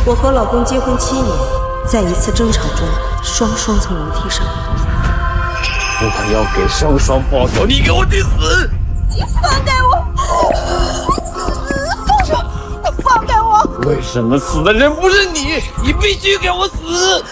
我和老公结婚7年，在一次争吵中，双双从楼梯上。我要给双双报仇，你给我去死！你放开我！放手！放开我！为什么死的人不是你？你必须给我死！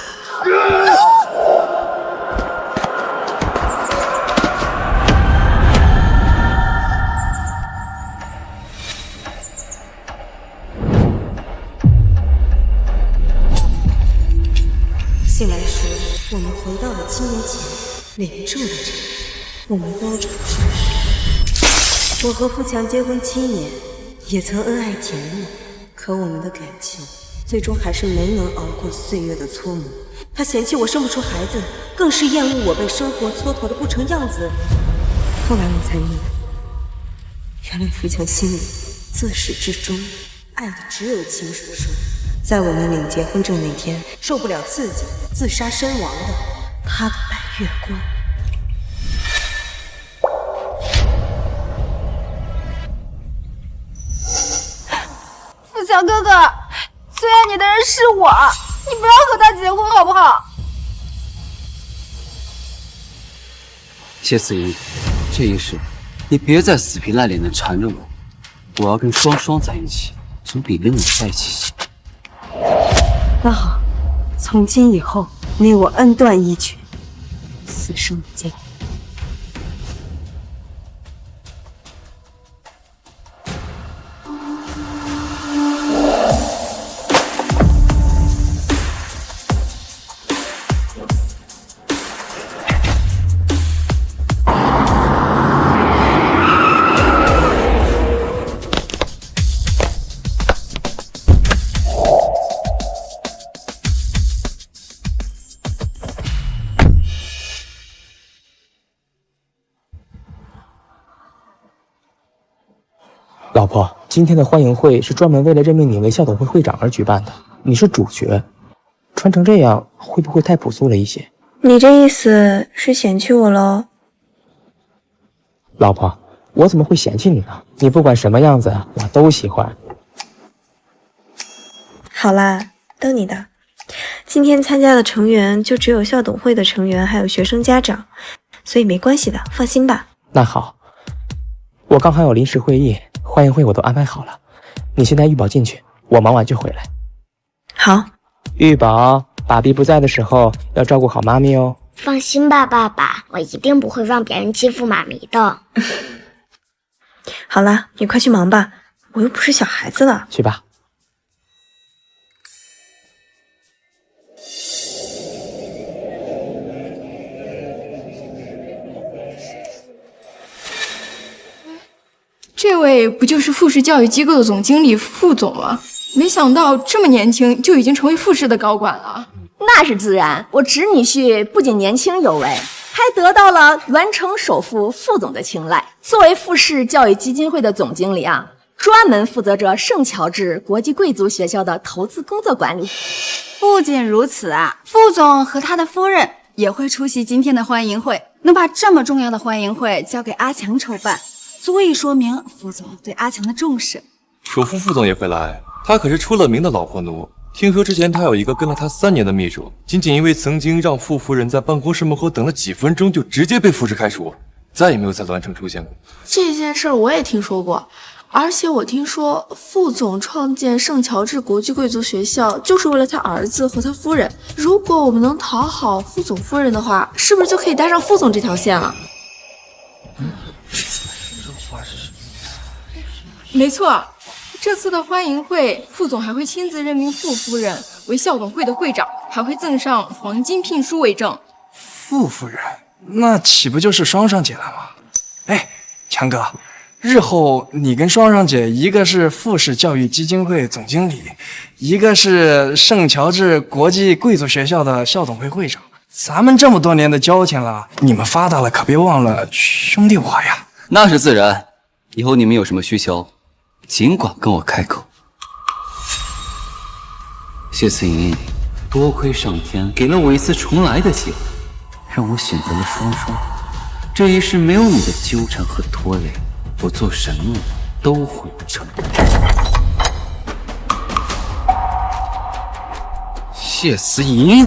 醒来时，我们回到了7年前，脸正的这里，我们都重生。我和富强结婚7年，也曾恩爱甜蜜，可我们的感情最终还是没能熬过岁月的搓磨。他嫌弃我生不出孩子，更是厌恶我被生活蹉跎的不成样子。后来我才明白，原来富强心里自始至终爱的只有秦叔叔。在我们领结婚证那天，受不了刺激自杀身亡的他的白月光。富强哥哥，最爱你的人是我，你不要和他结婚好不好？谢思怡，这一世你别再死皮赖脸的缠着我，我要跟双双在一起，总比跟你在一起强。那好，从今以后，你我恩断义绝，此生不见。老婆，今天的欢迎会是专门为了任命你为校董会会长而举办的，你是主角，穿成这样会不会太朴素了一些？你这意思是嫌弃我喽？老婆，我怎么会嫌弃你呢？你不管什么样子，我都喜欢。好啦，都你的。今天参加的成员就只有校董会的成员，还有学生家长，所以没关系的，放心吧。那好，我刚好有临时会议，欢迎会我都安排好了，你先带玉宝进去，我忙完就回来。好，玉宝，爸比不在的时候要照顾好妈咪哦。放心吧，爸爸，我一定不会让别人欺负妈咪的。好了，你快去忙吧，我又不是小孩子了。去吧。这位不就是富士教育机构的总经理副总吗？没想到这么年轻就已经成为富士的高管了。那是自然，我侄女婿不仅年轻有为，还得到了原城首富副总的青睐。作为富士教育基金会的总经理啊，专门负责着圣乔治国际贵族学校的投资工作管理。不仅如此啊，副总和他的夫人也会出席今天的欢迎会，能把这么重要的欢迎会交给阿强筹办，足以说明副总对阿强的重视。首富副总也会来，他可是出了名的老婆奴。听说之前他有一个跟了他3年的秘书，仅仅因为曾经让傅夫人在办公室门口等了几分钟，就直接被复职开除，再也没有在栾城出现过。这件事我也听说过，而且我听说副总创建圣乔治国际贵族学校就是为了他儿子和他夫人。如果我们能讨好副总夫人的话，是不是就可以搭上副总这条线了？没错，这次的欢迎会，副总还会亲自任命傅夫人为校董会的会长，还会赠上黄金聘书为证。傅夫人，那岂不就是双双姐了吗？哎，强哥，日后你跟双双姐，一个是富士教育基金会总经理，一个是圣乔治国际贵族学校的校董会会长，咱们这么多年的交情了，你们发达了可别忘了兄弟我呀。那是自然，以后你们有什么需求尽管跟我开口。谢思莹，多亏上天给了我一次重来的机会，让我选择了双双。这一世没有你的纠缠和拖累，我做什么都会成功。谢慈莹。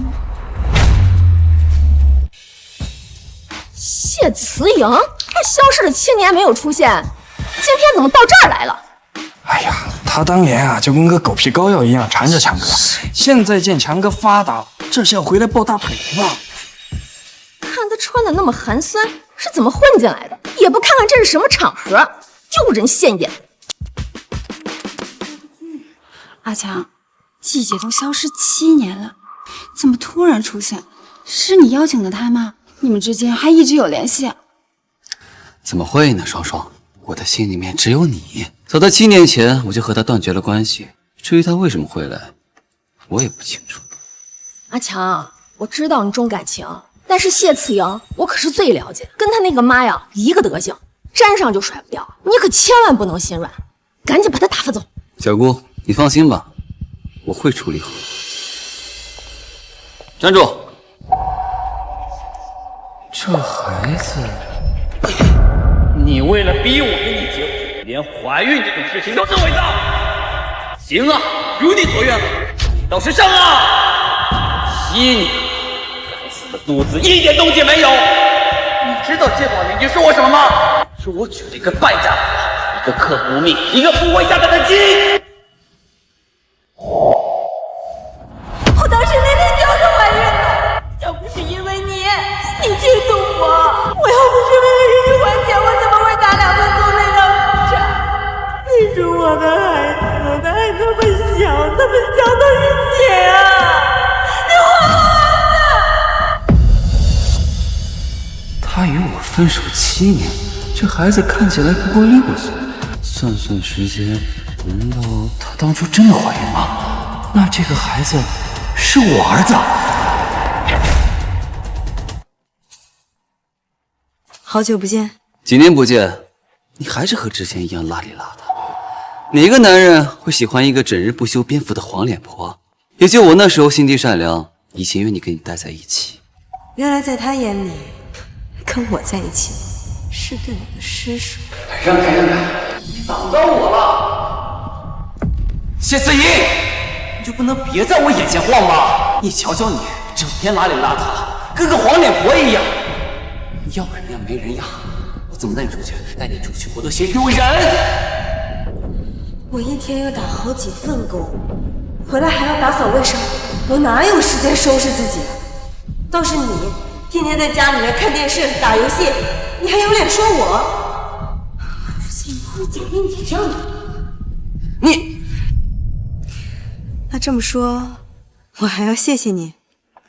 谢慈莹，她消失了7年没有出现，今天怎么到这儿来了？哎呀，他当年啊就跟个狗皮膏药一样缠着强哥，现在见强哥发达了，这是要回来抱大腿吧？看她穿的那么寒酸，是怎么混进来的？也不看看这是什么场合，丢人现眼。阿强，季姐都消失7年了，怎么突然出现？是你邀请的她吗？你们之间还一直有联系？怎么会呢，双双？我的心里面只有你。早在7年前，我就和他断绝了关系。至于他为什么会来，我也不清楚。阿强，我知道你重感情，但是谢慈莹，我可是最了解，跟他那个妈呀一个德行，沾上就甩不掉。你可千万不能心软，赶紧把他打发走。小姑，你放心吧，我会处理好。站住！这孩子，你为了逼我跟你结婚，连怀孕这种事情都是伪造。行啊，如你所愿，倒是上啊！7年，该死的肚子一点动静没有。你知道街坊邻居说我什么吗？说我娶了一个败家婆，一个刻不命，一个不会下蛋的鸡。我当时明明就是怀孕了，要不是因为你嫉妒我，我要不是为了日子还钱，我怎么会打2份工来让你产？你是我的孩子，他还那么小，他们交的是血啊！你还我儿子！他与我分手7年，这孩子看起来不过6岁，算算时间，难道他当初真的怀孕吗？那这个孩子是我儿子。好久不见，几年不见，你还是和之前一样邋里邋遢。哪个男人会喜欢一个整日不修边幅的黄脸婆？也就我那时候心地善良，以前愿意跟你待在一起。原来在他眼里，跟我在一起是对我的施舍。让开，你挡到我了！谢思怡，你就不能别在我眼前晃吗？你瞧瞧你，整天邋里邋遢，跟个黄脸婆一样。要人呀没人养，我怎么带你出去？带你出去我都嫌丢人。我一天要打好几份工，回来还要打扫卫生，我哪有时间收拾自己？倒是你，天天在家里面看电视、打游戏，你还有脸说我？怎么会讲你这样？你，那这么说，我还要谢谢你？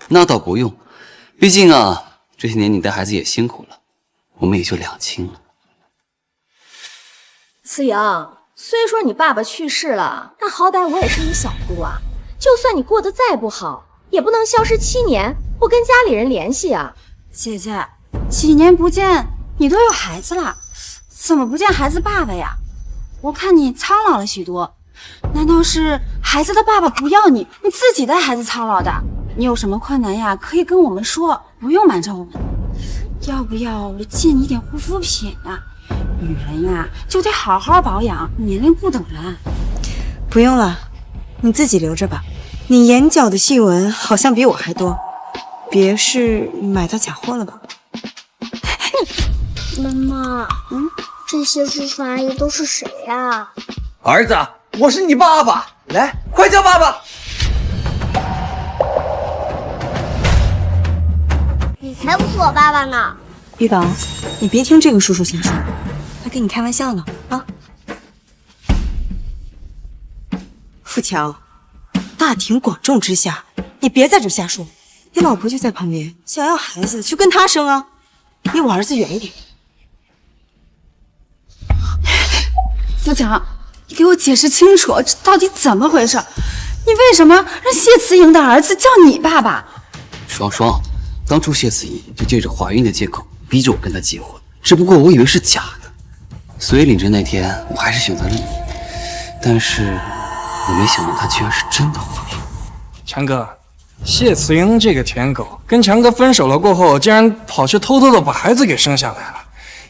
那倒不用，毕竟啊。这些年你带孩子也辛苦了，我们也就两清了。慈莹，虽说你爸爸去世了，但好歹我也是你小姑啊。就算你过得再不好，也不能消失7年不跟家里人联系啊。姐姐，几年不见，你都有孩子了，怎么不见孩子爸爸呀？我看你苍老了许多，难道是孩子的爸爸不要你，你自己带孩子操劳的？你有什么困难呀，可以跟我们说，不用瞒着我们。要不要我借你点护肤品啊？女人呀，就得好好保养，年龄不等人。不用了，你自己留着吧。你眼角的细纹好像比我还多，别是买到假货了吧？妈妈，这些叔叔阿姨都是谁呀？儿子，我是你爸爸，来，快叫爸爸。你才不是我爸爸呢！玉宝，你别听这个叔叔瞎说，他跟你开玩笑呢啊！富强，大庭广众之下，你别在这瞎说。你老婆就在旁边，想要孩子就跟她生啊，离我儿子远一点。富强，你给我解释清楚，这到底怎么回事？你为什么让谢慈莹的儿子叫你爸爸？双双。当初谢慈怡就借着怀孕的借口逼着我跟她结婚，只不过我以为是假的，所以领证那天我还是选择了你。但是我没想到她居然是真的怀孕。强哥，谢慈莹这个舔狗跟强哥分手了过后，竟然跑去偷偷的把孩子给生下来了。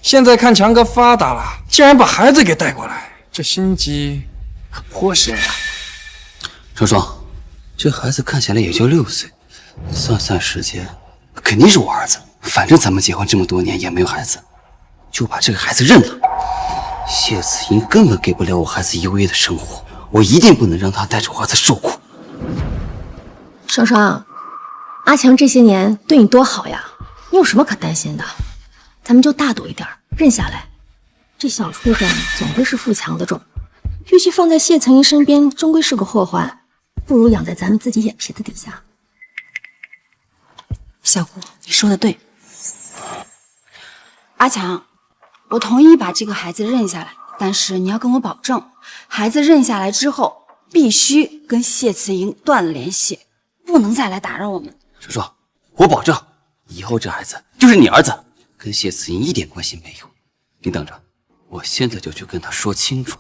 现在看强哥发达了，竟然把孩子给带过来，这心机可颇深啊！双双，这孩子看起来也就6岁，算算时间，肯定是我儿子。反正咱们结婚这么多年也没有孩子，就把这个孩子认了。谢子英根本给不了我孩子优越的生活，我一定不能让他带着我儿子受苦。双双，阿强这些年对你多好呀，你有什么可担心的？咱们就大度一点，认下来。这小畜生总归是富强的种，与其放在谢岑英身边，终归是个祸患，不如养在咱们自己眼皮子底下。小姑，你说的对。阿强，我同意把这个孩子认下来，但是你要跟我保证，孩子认下来之后，必须跟谢慈莹断联系，不能再来打扰我们。叔叔，我保证，以后这孩子就是你儿子，跟谢慈莹一点关系没有。你等着，我现在就去跟他说清楚。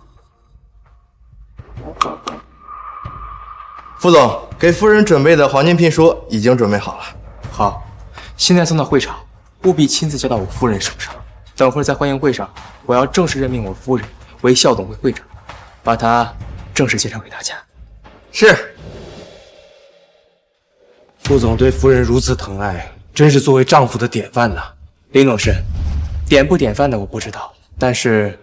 副总，给夫人准备的黄金聘书已经准备好了。好，现在送到会场，务必亲自交到我夫人手上。等会儿在欢迎会上，我要正式任命我夫人为校董会会长，把她正式介绍给大家。是。副总对夫人如此疼爱，真是作为丈夫的典范呐。林董事，典不典范的我不知道，但是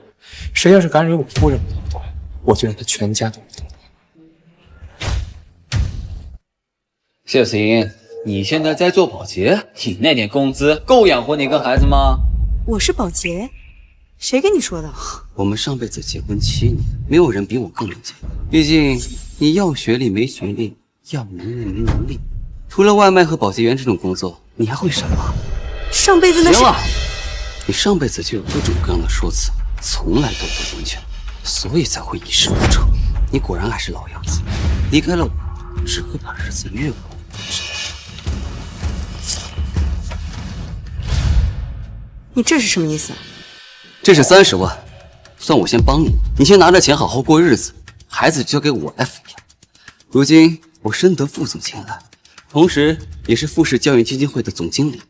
谁要是敢惹我夫人不动动，我就让他全家都不动动。谢子英，你现在在做保洁，你那点工资够养活你跟孩子吗？我是保洁，谁跟你说的？我们上辈子结婚7年，没有人比我更能结。毕竟你要学历没学历，要能力没能力，除了外卖和保洁员这种工作，你还会什么？上辈子那是……行了，你上辈子就有各种各样的说辞，从来都不正确，所以才会一事无成。你果然还是老样子，离开了我，只会把日子越过越难。你这是什么意思？这是30万，算我先帮你，你先拿着钱好好过日子，孩子交给我来抚养。如今我深得副总青睐，同时也是富士教育基金会的总经理，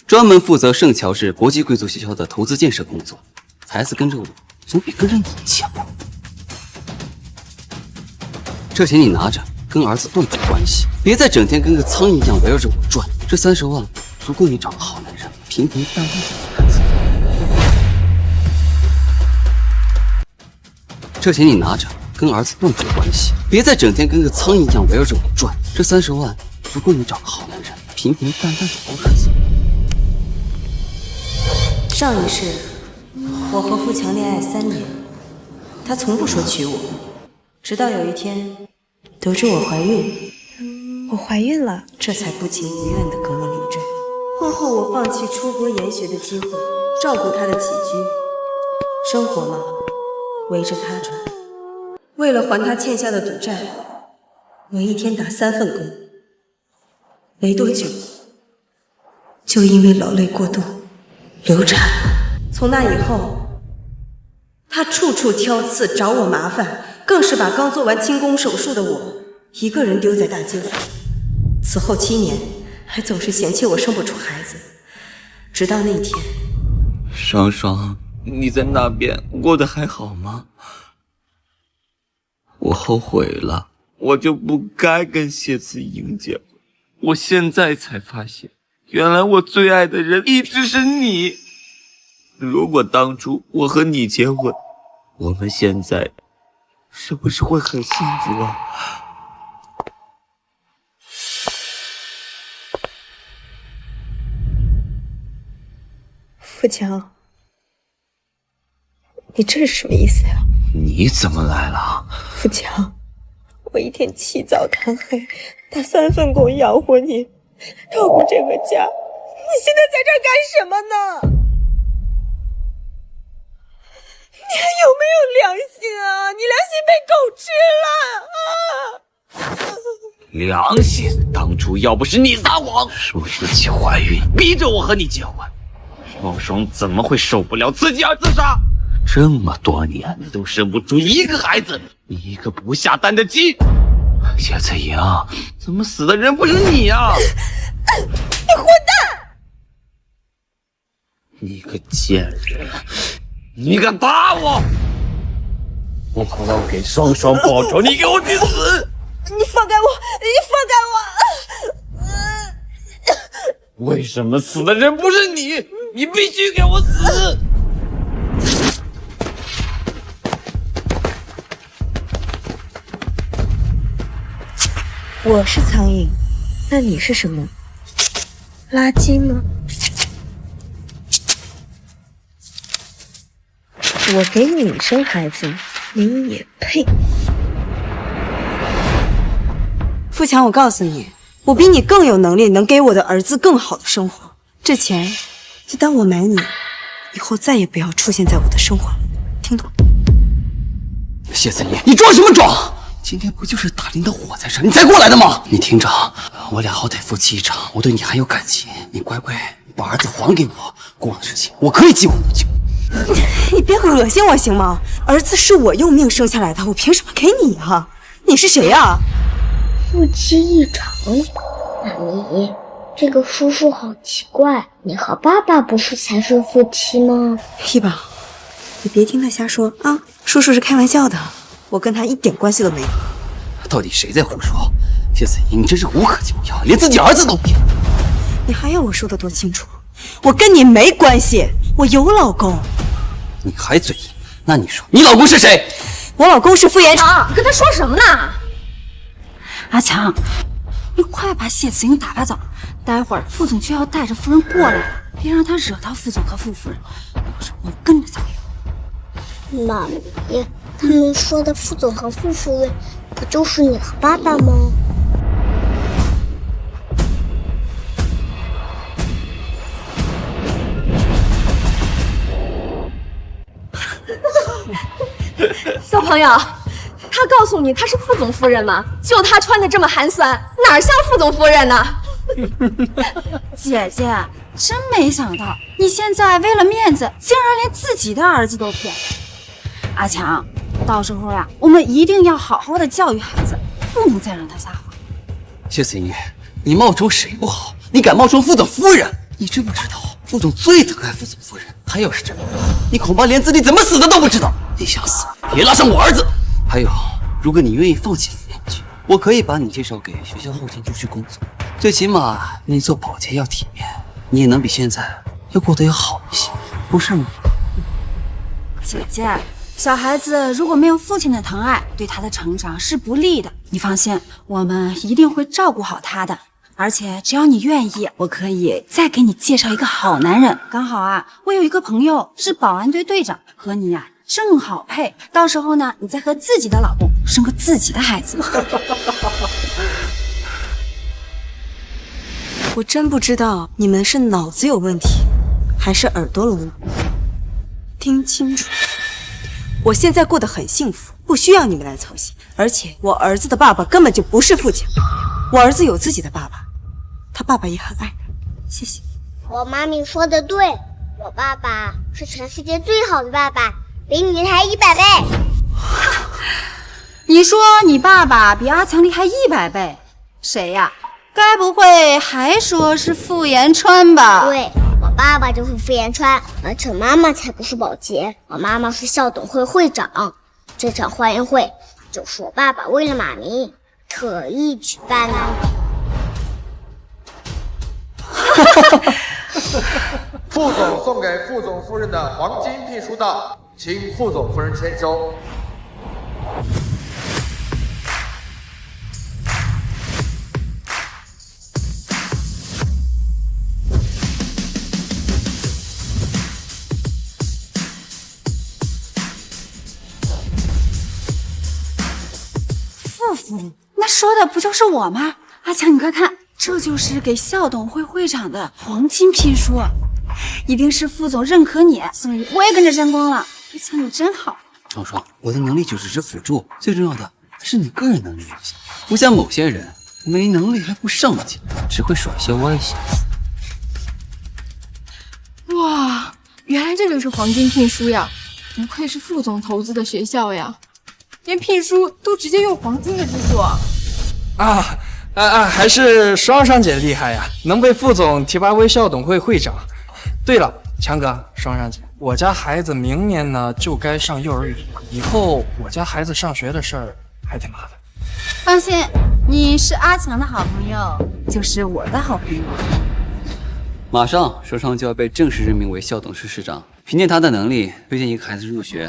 专门负责圣乔治国际贵族学校的投资建设工作。孩子跟着我，总比跟着你强。这钱你拿着，跟儿子断绝关系，别再整天跟个苍蝇一样围绕着我转。这30万足够你找个好男人，平平淡淡的孩子。这钱你拿着，跟儿子断绝关系，别再整天跟个苍蝇一样围绕着我转。这30万足够你找个好男人，平平淡淡的过日子。上一世，我和富强恋爱3年，他从不说娶我，直到有一天得知我怀孕。我怀孕了，这才不情不愿地跟我领证。婚后我放弃出国研学的机会，照顾他的起居，生活嘛，围着他转。为了还他欠下的赌债，我一天打3份工，没多久就因为劳累过度流产了。从那以后，他处处挑刺找我麻烦，更是把刚做完清宫手术的我一个人丢在大街上。此后7年，还总是嫌弃我生不出孩子，直到那天。双双，你在那边过得还好吗？我后悔了，我就不该跟谢子英结婚。我现在才发现，原来我最爱的人一直是你。如果当初我和你结婚，我们现在是不是会很幸福啊？富强，你这是什么意思呀？你怎么来了？富强，我一天起早贪黑，打3份工养活你，照顾这个家，你现在在这儿干什么呢？你还有没有良心啊？你良心被狗吃了啊！良心？当初要不是你撒谎，说自己怀孕，逼着我和你结婚，双双怎么会受不了自己而自杀？这么多年都生不出一个孩子，一个不下蛋的鸡。谢子莹，怎么死的人不是你啊？你混蛋！你个贱人，你敢打我！我给双双报仇，你给我去死！你放开我！你放开我！为什么死的人不是你？你必须给我死！我是苍蝇，那你是什么？垃圾吗？我给你生孩子，你也配？富强，我告诉你，我比你更有能力，能给我的儿子更好的生活。这钱就当我买你，以后再也不要出现在我的生活里，听懂？谢子怡，你装什么装？今天不就是大林的火在这，你才过来的吗？你听着，我俩好歹夫妻一场，我对你还有感情，你乖乖把儿子还给我，过了事情我可以继我不咎。你别恶心我行吗？儿子是我用命生下来的，我凭什么给你啊？你是谁呀？夫妻一场，妈咪，这个叔叔好奇怪，你和爸爸不是才是夫妻吗？一宝，你别听他瞎说啊，叔叔是开玩笑的，我跟他一点关系都没有。到底谁在胡说？谢子怡，你真是无可救药，连自己儿子都骗。你还要我说的多清楚？我跟你没关系，我有老公。你还嘴硬？那你说你老公是谁？我老公是傅延长，你跟他说什么呢？阿强，你快把谢子英打发走，待会儿副总就要带着夫人过来了，别让他惹到副总和傅夫人，要是我跟着遭殃。妈咪，他们说的副总和傅夫人，不就是你和爸爸吗？小朋友，他告诉你他是副总夫人吗？就他穿的这么寒酸，哪像副总夫人呢？姐姐，真没想到你现在为了面子，竟然连自己的儿子都骗。阿强，到时候呀，我们一定要好好的教育孩子，不能再让他撒谎。谢子怡，你冒充谁不好，你敢冒充副总夫人？你知不知道副总最疼爱副总夫人？他要是真的，你恐怕连自己怎么死的都不知道。你想死，别拉上我儿子。还有，如果你愿意放弃副研局，我可以把你介绍给学校后勤处去工作，最起码你做保洁要体面，你也能比现在要过得要好一些，不是吗？姐姐，小孩子如果没有父亲的疼爱，对他的成长是不利的。你放心，我们一定会照顾好他的。而且只要你愿意，我可以再给你介绍一个好男人。刚好啊，我有一个朋友是保安队队长，和你呀正好配。到时候呢，你再和自己的老公生个自己的孩子。我真不知道你们是脑子有问题，还是耳朵聋。听清楚，我现在过得很幸福，不需要你们来操心。而且我儿子的爸爸根本就不是父亲，我儿子有自己的爸爸，他爸爸也很爱他。谢谢。我妈咪说的对，我爸爸是全世界最好的爸爸，比你还100倍。你说你爸爸比阿强厉害100倍？谁呀？该不会还说是傅延川吧？对，我爸爸就是傅延川，而且妈妈才不是保洁，我妈妈是校董会会长。这场欢迎会就是我爸爸为了妈咪特意举办的。副总送给副总夫人的黄金聘书到，请副总夫人签收。傅夫人，那说的不就是我吗？阿强，你快看，这就是给校董会会长的黄金聘书，一定是副总认可你，所以我也跟着沾光了。阿强，你真好。双双，我的能力就只是辅助，最重要的是你个人能力有限，不像某些人没能力还不上进，只会耍些歪心思。哇，原来这就是黄金聘书呀！不愧是副总投资的学校呀，连聘书都直接用黄金的制作。还是双双姐厉害呀，能被副总提拔为校董会会长。对了，强哥，双双姐，我家孩子明年呢就该上幼儿园，以后我家孩子上学的事儿还得麻烦。放心，你是阿强的好朋友，就是我的好朋友。马上，双双就要被正式任命为校董事市长。凭借他的能力，推荐一个孩子入学，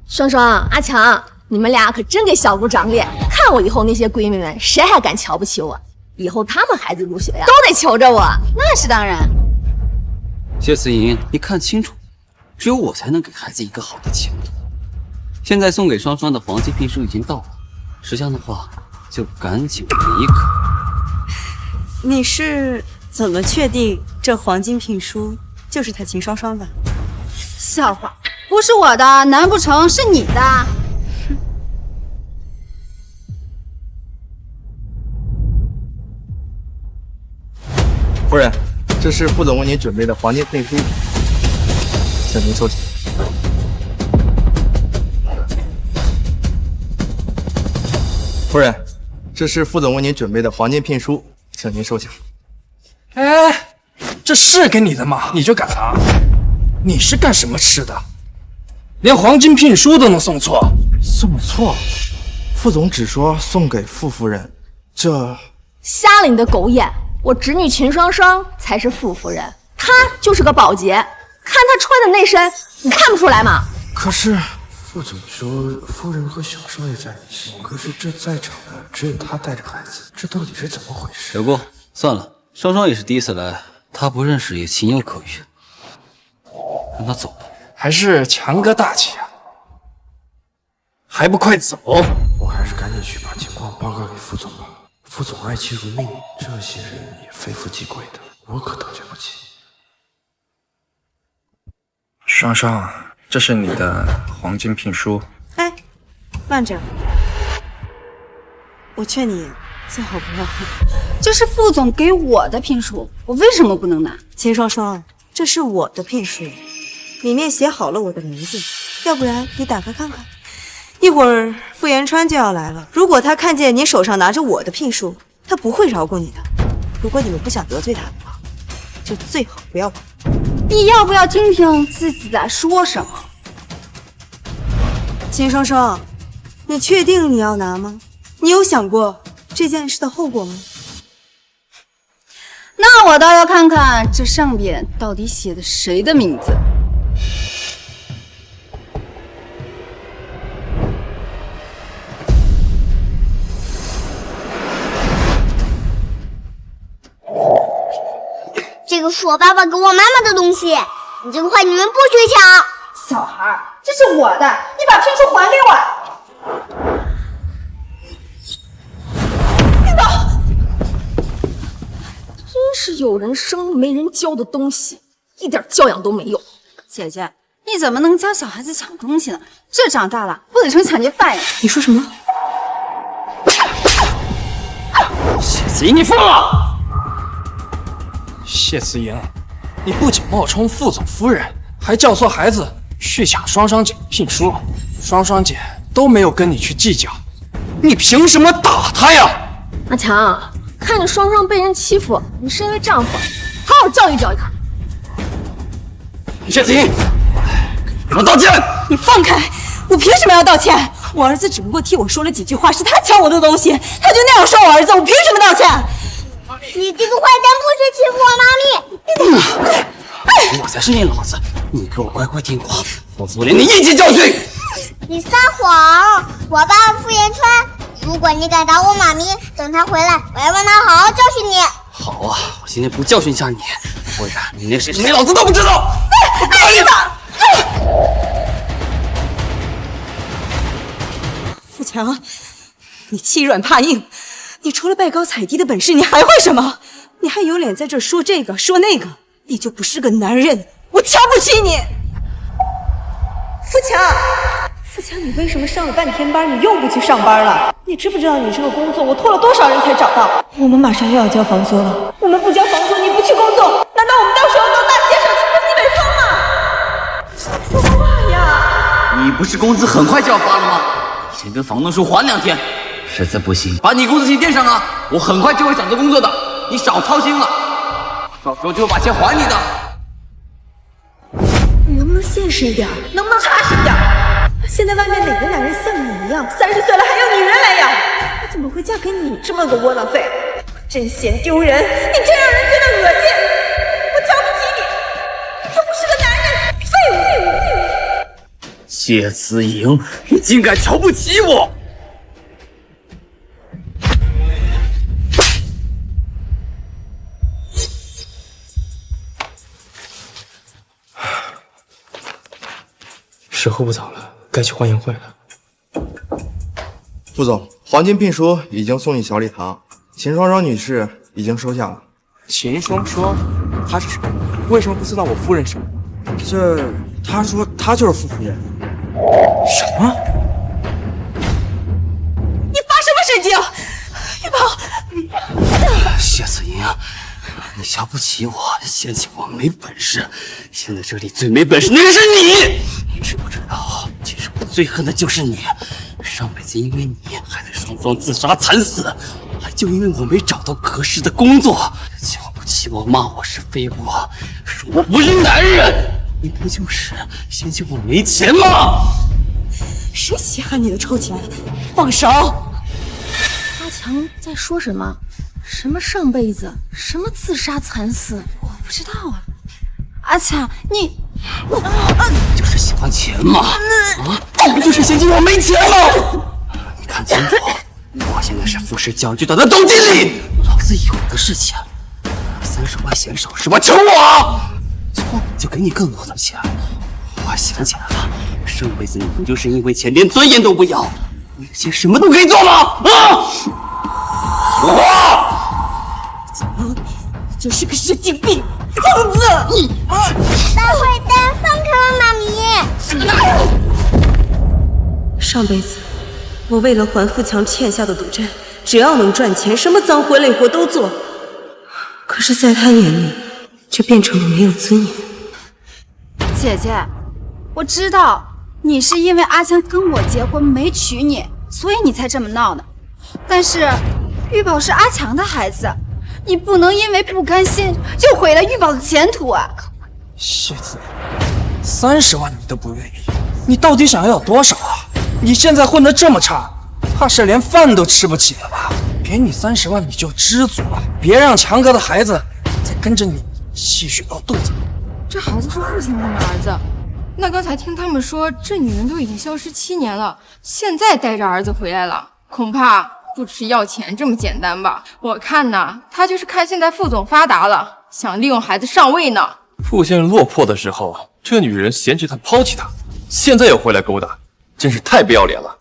双双、阿强，你们俩可真给小姑长脸！看我以后那些闺蜜们，谁还敢瞧不起我？以后他们孩子入学呀，都得求着我。那是当然。谢思莹，你看清楚，只有我才能给孩子一个好的前途。现在送给双双的黄金聘书已经到了，识相的话就赶紧离开。你是怎么确定这黄金聘书就是他秦双双的？笑话，不是我的，难不成是你的？夫人，这是副总为您准备的黄金聘书，请您收起。夫人，这是副总为您准备的黄金聘书，请您收下。哎，这是给你的吗？你就敢拿？你是干什么吃的？连黄金聘书都能送错？送错？副总只说送给傅夫人，这……瞎了你的狗眼！我侄女秦双双才是傅夫人，她就是个保洁。看她穿的那身，你看不出来吗？可是副总说夫人和小少爷在一起，可是这在场的只有他带着孩子，这到底是怎么回事？小姑，算了，双双也是第一次来，她不认识也情有可原，让她走吧。还是强哥大气啊！还不快走！我还是赶紧去把情况报告给副总吧。副总爱妻如命，这些人也非富即贵的，我可得罪不起。双双，这是你的黄金聘书。哎，慢着，我劝你最好不要。这是副总给我的聘书，我为什么不能拿？秦双双，这是我的聘书，里面写好了我的名字，要不然你打开看看。一会儿傅延川就要来了，如果他看见你手上拿着我的聘书，他不会饶过你的。如果你们不想得罪他的话，就最好不要管。你要不要听听自己在说什么？秦双双，你确定你要拿吗？你有想过这件事的后果吗？那我倒要看看这上边到底写的谁的名字。这个是我爸爸给我妈妈的东西，你这个坏女人不许抢！小孩，这是我的，你把聘书还给我！领导，真是有人生没人教的东西，一点教养都没有。姐姐，你怎么能教小孩子抢东西呢？这长大了不得成抢劫犯呀！你说什么？谢思莹，你疯了！谢思莹，你不仅冒充副总夫人，还教唆孩子去抢双双姐的聘书，双双姐都没有跟你去计较，你凭什么打她呀？阿强，看着双双被人欺负，你身为丈夫，好好教育教育她。谢思莹，给我道歉！你放开！我凭什么要道歉？我儿子只不过替我说了几句话，是他抢我的东西，他就那样说我儿子，我凭什么道歉？你这个坏蛋，不许欺负我妈咪！我才是你老子，你给我乖乖听话，否则我连你一起教训！你撒谎！我爸爸傅延川，如果你敢打我妈咪，等他回来，我要让他好好教训你。好啊，我今天不教训一下你，不然你连谁是你老子都不知道！哎呀！富强，你欺软怕硬，你除了拜高踩低的本事，你还会什么？你还有脸在这说这个说那个？你就不是个男人，我瞧不起你！富强，富强，你为什么上了半天班，你又不去上班了？你知不知道你这个工作我托了多少人才找到？我们马上又要交房租了，我们不交房租，你不去工作，难道我们到时候到大街上去喝西北风吗？说话呀！你不是工资很快就要发了吗？以前跟房东说还2天，实在不行把你工资钱垫上啊！我很快就会找到工作的，你少操心了，到时候就会把钱还你的。你能不能现实一点？能不能踏实一点？现在在外面哪个男人像你一样，30岁了还要女人来养？我怎么会嫁给你这么个窝囊废？真嫌丢人！你真让人觉得恶心！我瞧不起你，你就不是个男人，废物！谢思莹，你竟敢瞧不起我！时候不早了，该去欢迎会了。副总，黄金聘书已经送进小礼堂，秦双双女士已经收下了。秦双双，她是谁？为什么不知道我夫人是？她说她就是傅夫人。什么？你发什么神经？玉宝，谢思莹，你瞧不起我，嫌弃我没本事。现在这里最没本事的人是你，你知不知道？其实我最恨的就是你。上辈子因为你，害得双双自杀惨死，还就因为我没找到合适的工作，瞧不起我，骂我是废物，说我不是男人。你不就是嫌弃我没钱吗？谁稀罕你的臭钱？放手！阿强在说什么？什么上辈子？什么自杀惨死？我不知道啊。阿强，你就是喜欢钱嘛！啊，你不就是嫌弃我没钱吗？你看清楚，我现在是富士教育集团的总经理，老子有的是钱。30万嫌少是吧？求我，错就给你更多的钱。我想起来了，上辈子你不就是因为钱连尊严都不要，你有钱什么都可以做吗？啊！说话！怎么，你就是个神经病，疯子！大坏蛋，放开我妈咪！上辈子，我为了还富强欠下的赌债，只要能赚钱，什么脏活累活都做。可是，在他眼里，却变成了没有尊严。姐姐，我知道你是因为阿强跟我结婚没娶你，所以你才这么闹的。但是玉宝是阿强的孩子，你不能因为不甘心就毁了玉宝的前途啊！谢子，30万你都不愿意，你到底想要多少啊？你现在混得这么差，怕是连饭都吃不起了吧？给你30万你就知足了，别让强哥的孩子再跟着你继续闹肚子。这孩子是父亲的儿子，那刚才听他们说，这女人都已经消失7年了，现在带着儿子回来了，恐怕不止要钱这么简单吧？我看呐，他就是看现在副总发达了，想利用孩子上位呢。傅先生落魄的时候，这女人嫌弃他抛弃他，现在又回来勾搭，真是太不要脸了。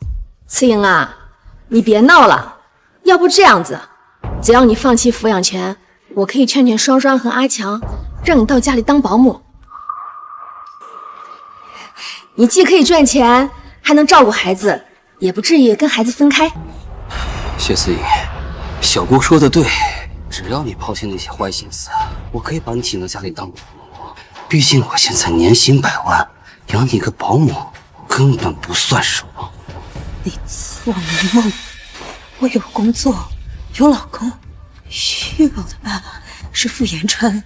思莹啊，你别闹了，要不这样子，只要你放弃抚养权，我可以劝劝双双和阿强，让你到家里当保姆。你既可以赚钱，还能照顾孩子，也不至于跟孩子分开。谢思颖，小姑说的对，只要你抛弃那些坏心思，我可以把你请到家里当保姆。毕竟我现在年薪100万，养你个保姆根本不算什么。你做梦！我有工作，有老公。玉宝的爸爸是傅延川，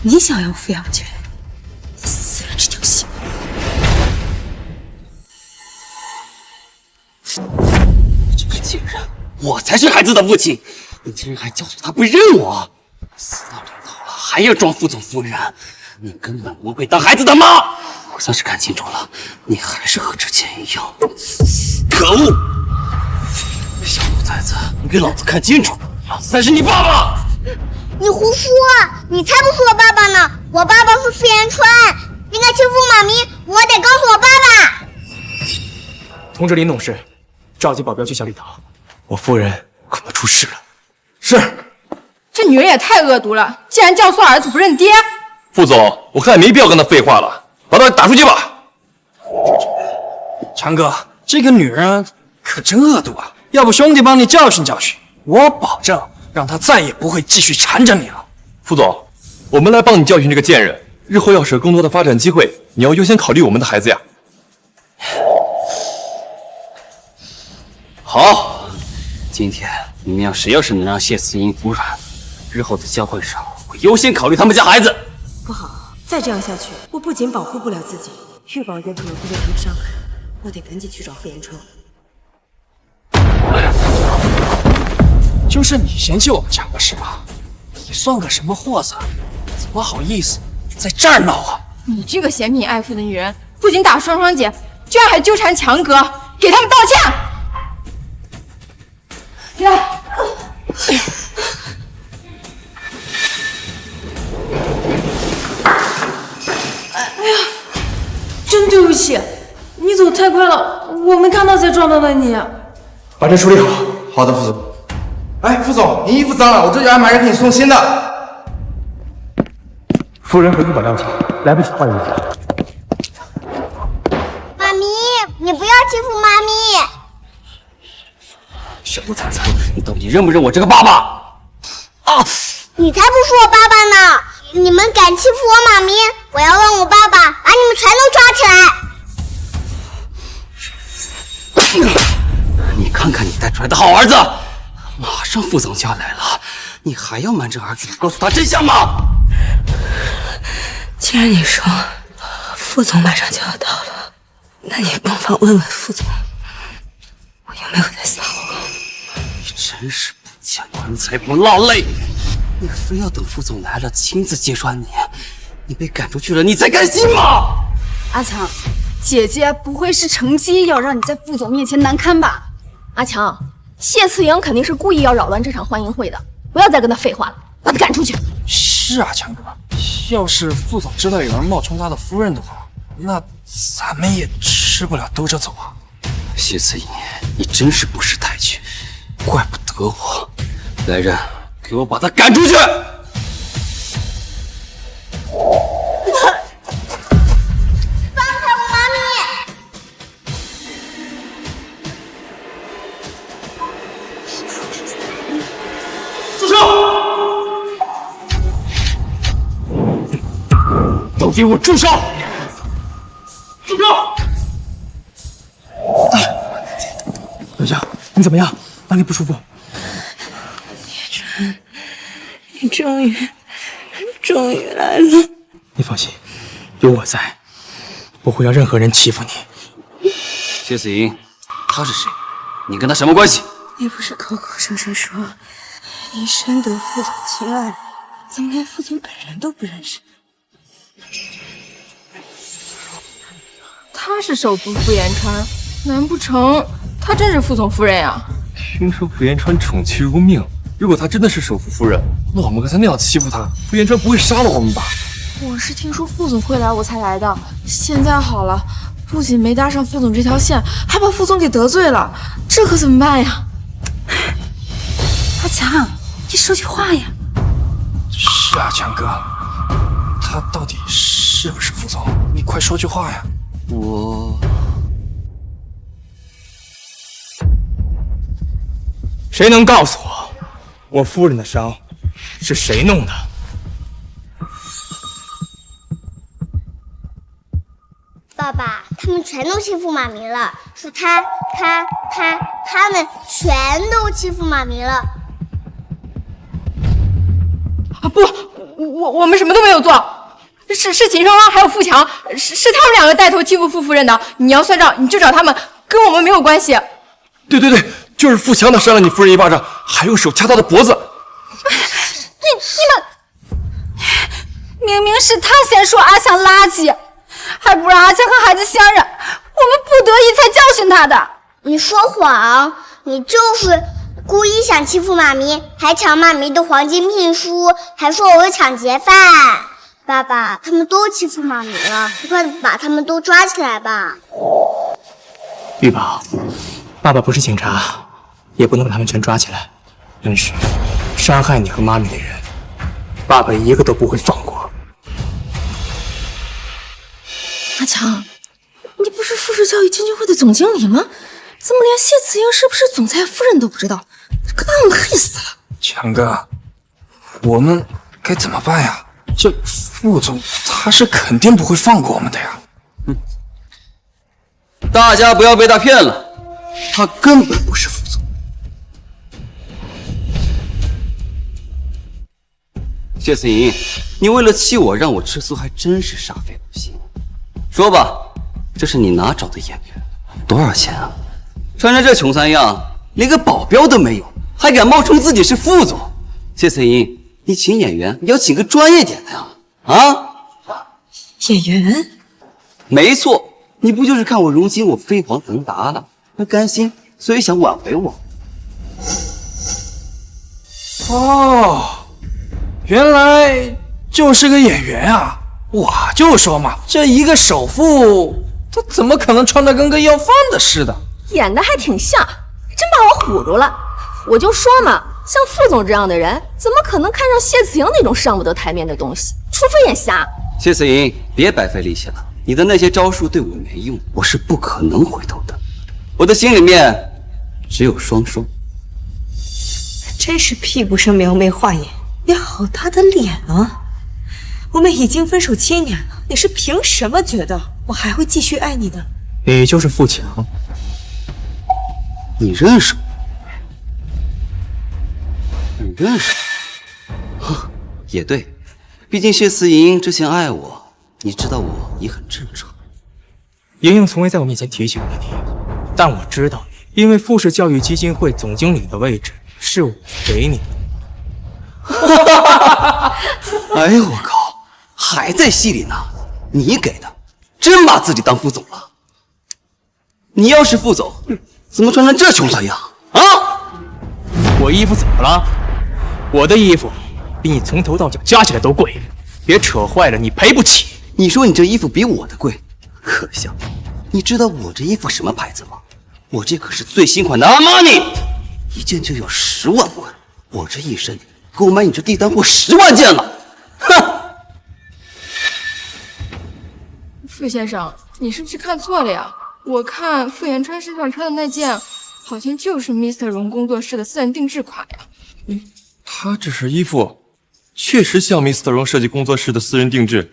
你想要抚养权，你死了这条心。这个贱人，我才是孩子的父亲，你竟然还教唆他不认我！死到临头了还要装副总夫人，你根本不配当孩子的妈！我算是看清楚了，你还是和之前一样。可恶！小兔崽子，你给老子看清楚，老子才是你爸爸！你胡说，你才不是我爸爸呢！我爸爸是傅延川，你敢欺负妈咪，我得告诉我爸爸！通知林董事，召集保镖去小礼堂，我夫人可能出事了。是。这女人也太恶毒了，竟然教唆儿子不认爹！副总，我看也没必要跟他废话了，把他打出去吧。强哥，这个女人可真恶毒啊！要不兄弟帮你教训教训，我保证让她再也不会继续缠着你了。副总，我们来帮你教训这个贱人，日后要是有更多的发展机会，你要优先考虑我们的孩子呀。好，今天你们谁要是能让谢思英服软，日后在教会上我优先考虑他们家孩子。不好，再这样下去，我不仅保护不了自己，玉宝也可能会被他们伤害。我得赶紧去找傅延川。就是你嫌弃我们强哥是吧？你算个什么货色？怎么好意思在这儿闹啊？你这个嫌贫爱富的女人，不仅打双双姐，居然还纠缠强哥，给他们道歉！来。哎呀，真对不起，你走太快了，我没看到才撞到的你。把这处理好。好的，副总。哎，副总，您衣服脏了，我这就安排人给你送新的。夫人回去把料钱，来不及换衣服。妈咪，你不要欺负妈咪！小兔崽子，你到底认不认我这个爸爸？啊！你才不是我爸爸呢！你们敢欺负我妈咪，我要让我爸爸把你们全都抓起来！你看看你带出来的好儿子，马上副总就要来了，你还要瞒着儿子，告诉他真相吗？既然你说副总马上就要到了，那你不妨问问副总，我有没有在撒谎？你真是不见棺材不落泪，你非要等副总来了亲自揭穿你，你被赶出去了，你才甘心吗？阿强，姐姐不会是乘机要让你在副总面前难堪吧？阿强，谢次莹肯定是故意要扰乱这场欢迎会的，不要再跟他废话了，把他赶出去。是啊，强哥，要是副总知道有人冒充他的夫人的话，那咱们也吃不了兜着走啊。谢次莹，你真是不识抬举，怪不得我。来人，给我把他赶出去！放开我妈咪！住手！都给我住手！住手！小强，你怎么样？哪里不舒服？你终于来了。你放心，有我在，不会让任何人欺负你。谢子莹，他是谁？你跟他什么关系？你不是口口声声说你深得副总青睐，怎么连副总本人都不认识？他是首都傅延川，难不成他真是副总夫人呀？听说傅延川宠妻如命，如果她真的是首富夫人，那我们刚才那样欺负她，傅延川不会杀了我们吧？我是听说副总会来我才来的，现在好了，不仅没搭上副总这条线，还把副总给得罪了，这可怎么办呀？阿强，你说句话呀！是啊，强哥，他到底是不是副总？你快说句话呀！谁能告诉我夫人的伤是谁弄的？爸爸，他们全都欺负妈咪了，是他们全都欺负妈咪了。啊不，我们什么都没有做，是秦双双还有富强，是他们两个带头欺负傅夫人的。你要算账，你就找他们，跟我们没有关系。对，就是富强他扇了你夫人一巴掌，还用手掐她的脖子。你们，明明是他先说阿强垃圾，还不让阿强和孩子相认，我们不得已才教训他的。你说谎，你就是故意想欺负妈咪，还抢妈咪的黄金聘书，还说我是抢劫犯。爸爸，他们都欺负妈咪了，你快把他们都抓起来吧。玉宝，爸爸不是警察，也不能把他们全抓起来。但是伤害你和妈咪的人，爸爸一个都不会放过。阿强，你不是富士教育基金会的总经理吗？怎么连谢慈莹是不是总裁夫人都不知道？可把我们害死了！强哥，我们该怎么办呀？这副总他是肯定不会放过我们的呀。大家不要被他骗了，他根本不是副总。谢思莹，你为了气我，让我吃醋，还真是煞费苦心。说吧，这是你哪找的演员？多少钱啊？穿成这穷三样，连个保镖都没有，还敢冒充自己是副总？谢思莹，你请演员要请个专业点的呀！啊？演员？没错，你不就是看我如今我飞黄腾达了，不甘心，所以想挽回我。哦，原来就是个演员啊！我就说嘛，这一个首富，他怎么可能穿得跟个要饭的似的？演的还挺像，真把我唬住了。我就说嘛，像副总这样的人，怎么可能看上谢慈莹那种上不得台面的东西？除非眼瞎。谢思莹，别白费力气了，你的那些招数对我没用，我是不可能回头的。我的心里面只有双双。真是屁股上描眉画眼，你好大的脸啊！我们已经分手7年了，你是凭什么觉得我还会继续爱你的？你就是富强。你认识我？你认识我？也对，毕竟谢思莹之前爱我，你知道我也很正常。莹莹从未在我面前提起过你，但我知道，因为富士教育基金会总经理的位置是我给你的。哎呦我靠，还在戏里呢！你给的，真把自己当副总了？你要是副总，怎么穿成这穷酸样啊？我衣服怎么了？我的衣服比你从头到脚加起来都贵，别扯坏了，你赔不起。你说你这衣服比我的贵，可笑！你知道我这衣服什么牌子吗？我这可是最新款的阿玛尼，一件就要10万块，我这一身够买你这地摊货10万件了。哼！傅先生，你是不是看错了呀？我看傅延川身上穿的那件，好像就是 Mr. 荣工作室的私人定制款呀。他这身衣服确实像 Mr. 荣设计工作室的私人定制，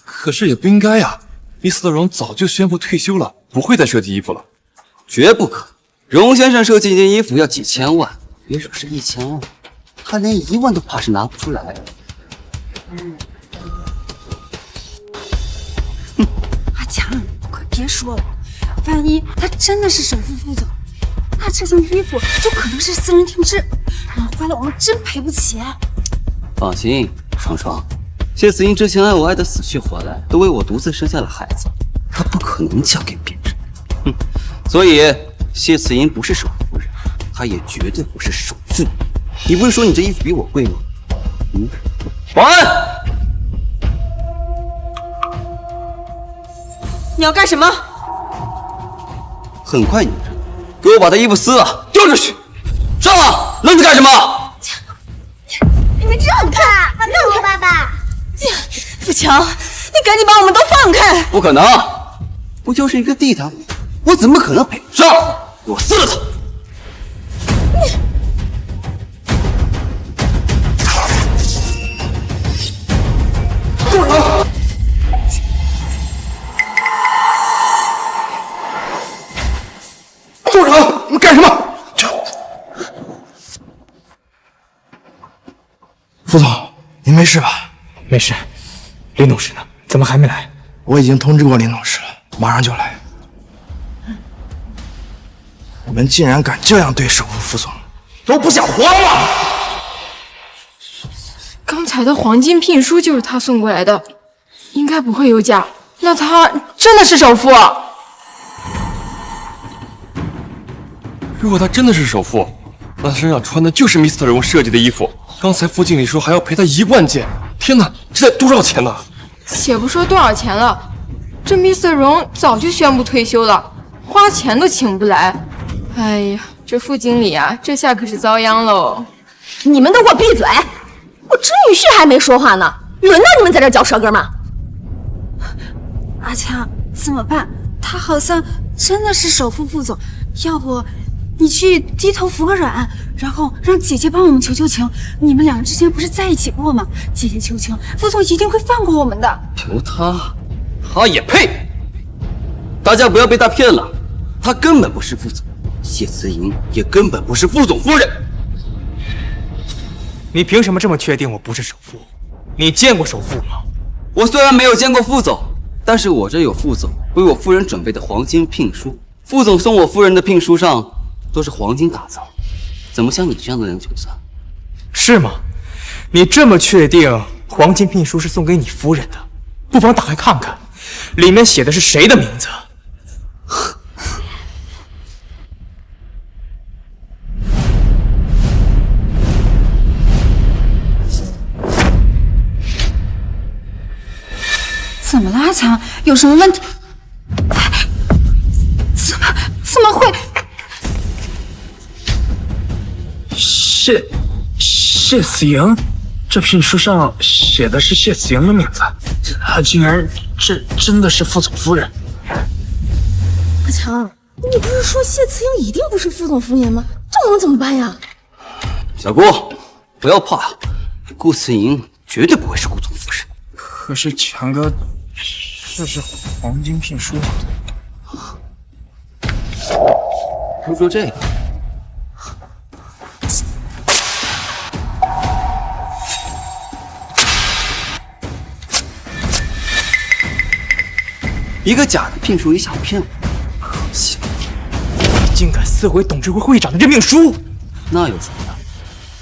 可是也不应该呀。Mr. 荣早就宣布退休了，不会再设计衣服了。绝不可！荣先生设计一件衣服要几千万，别说是1000万，他连1万都怕是拿不出来。阿强，快别说了，万一他真的是首富副总，那这件衣服就可能是私人定制，然后坏了我们真赔不起。放心，双双，谢思莹之前爱我爱得死去活来，都为我独自生下了孩子，她不可能嫁给别人。哼，所以谢慈莹不是首夫人，她也绝对不是首富。你不是说你这衣服比我贵吗？保安，你要干什么？很快你就知道，给我把他衣服撕了，丢出去！上啊！愣着干什么？你们让开！放开我爸爸！富强，你赶紧把我们都放开！不可能，不就是一个地摊货，我怎么可能赔上？给我撕了他！住手！住手！你们干什么？副总，您没事吧？没事。林董事呢？怎么还没来？我已经通知过林董事了，马上就来。你们竟然敢这样对首富副总，都不想活了！刚才的黄金聘书就是他送过来的，应该不会有假。那他真的是首富？如果他真的是首富，那他身上穿的就是 Mr. 荣设计的衣服。刚才副经理说还要赔他1万件，天哪，这得多少钱呢？且不说多少钱了，这 Mr. 荣早就宣布退休了，花钱都请不来。哎呀，这副经理啊，这下可是遭殃喽！你们都给我闭嘴！我侄女婿还没说话呢，轮到你们在这嚼舌根吗？阿强，怎么办？他好像真的是首富副总，要不你去低头服个软，然后让姐姐帮我们求求情。你们两人之前不是在一起过吗？姐姐求情，副总一定会放过我们的。求他，他也配？大家不要被他骗了，他根本不是副总，谢慈莹也根本不是副总夫人。你凭什么这么确定我不是首富？你见过首富吗？我虽然没有见过副总，但是我这有副总为我夫人准备的黄金聘书，副总送我夫人的聘书上都是黄金打造，怎么像你这样的人就算？是吗？你这么确定黄金聘书是送给你夫人的？不妨打开看看，里面写的是谁的名字？怎么了，阿强？有什么问题？怎么会？谢子莹，这聘书上写的是谢子莹的名字，她竟然真的是副总夫人。阿强，你不是说谢慈莹一定不是副总夫人吗？这我们怎么办呀？小顾，不要怕，顾慈莹绝对不会是顾总夫人。可是强哥，这是黄金聘书。听说这个。一个假的聘书也想骗我？可惜，你竟敢撕毁董事会会长的任命书！那又怎么样？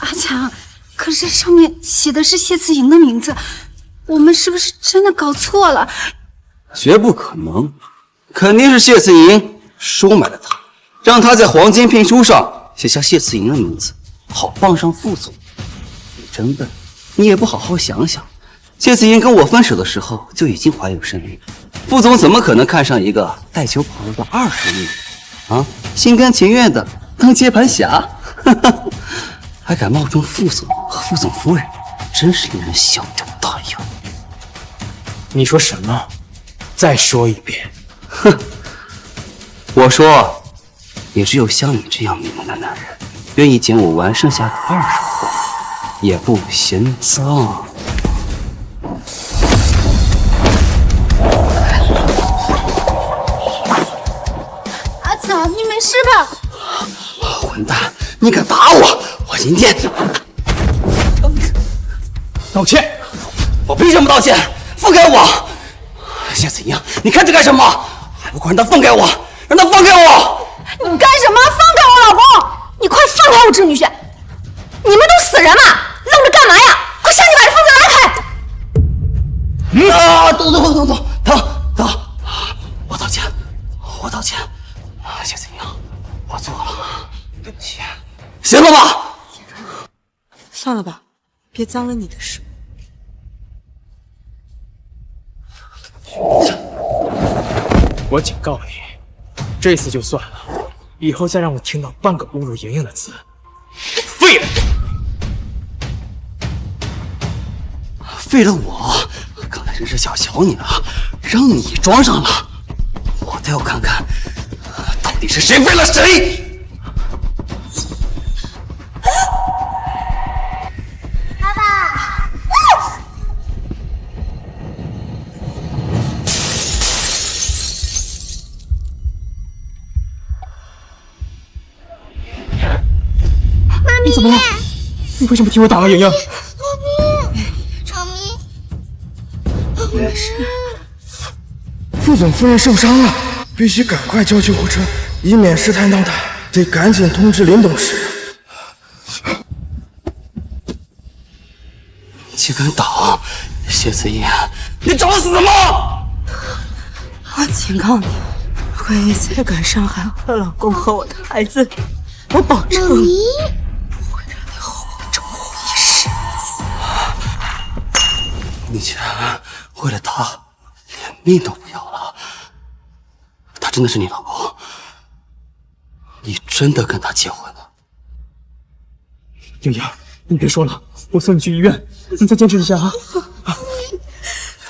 阿强，可是上面写的是谢慈莹的名字，我们是不是真的搞错了？绝不可能，肯定是谢慈莹收买了他，让他在黄金聘书上写下谢慈莹的名字，好傍上副总。你真笨，你也不好好想想，谢慈莹跟我分手的时候就已经怀有身孕，副总怎么可能看上一个带球跑路的20亿啊？心甘情愿的当接盘侠，还敢冒充副总和副总夫人，真是令人笑中带忧。你说什么？再说一遍。哼，我说，也只有像你这样迷茫的男人，愿意捡我玩剩下的20货，也不嫌脏。阿强，你没事吧？混蛋，你敢打我，我今天道歉！我凭什么道歉？放开我！谢子莹，你看这干什么？还不快让他放开我！让他放开我！你干什么？放开我老公！你快放开我侄女婿！你们都死人了，愣着干嘛呀？快上去把这疯子拉开！啊！疼！我道歉，谢子莹，我错了，对不起。行了吧？算了吧，别脏了你的手。我警告你，这次就算了，以后再让我听到半个侮辱莹莹的字，我废了你！废了我！刚才真是小瞧你了，让你装上了，我倒要看看，到底是谁废了谁！爸爸。你怎么了？你为什么替我挡了莹莹？妈咪，没事。副总夫人受伤了，必须赶快叫救护车，以免事态闹大。得赶紧通知林董事。竟敢挡！谢子怡，你找死吗？我警告你，如果你再敢伤害我的老公和我的孩子，我保证我会让你后悔一世。你竟然为了他连命都不要了？他真的是你老公？你真的跟他结婚了？莹莹，你别说了，我送你去医院，你再坚持一下啊！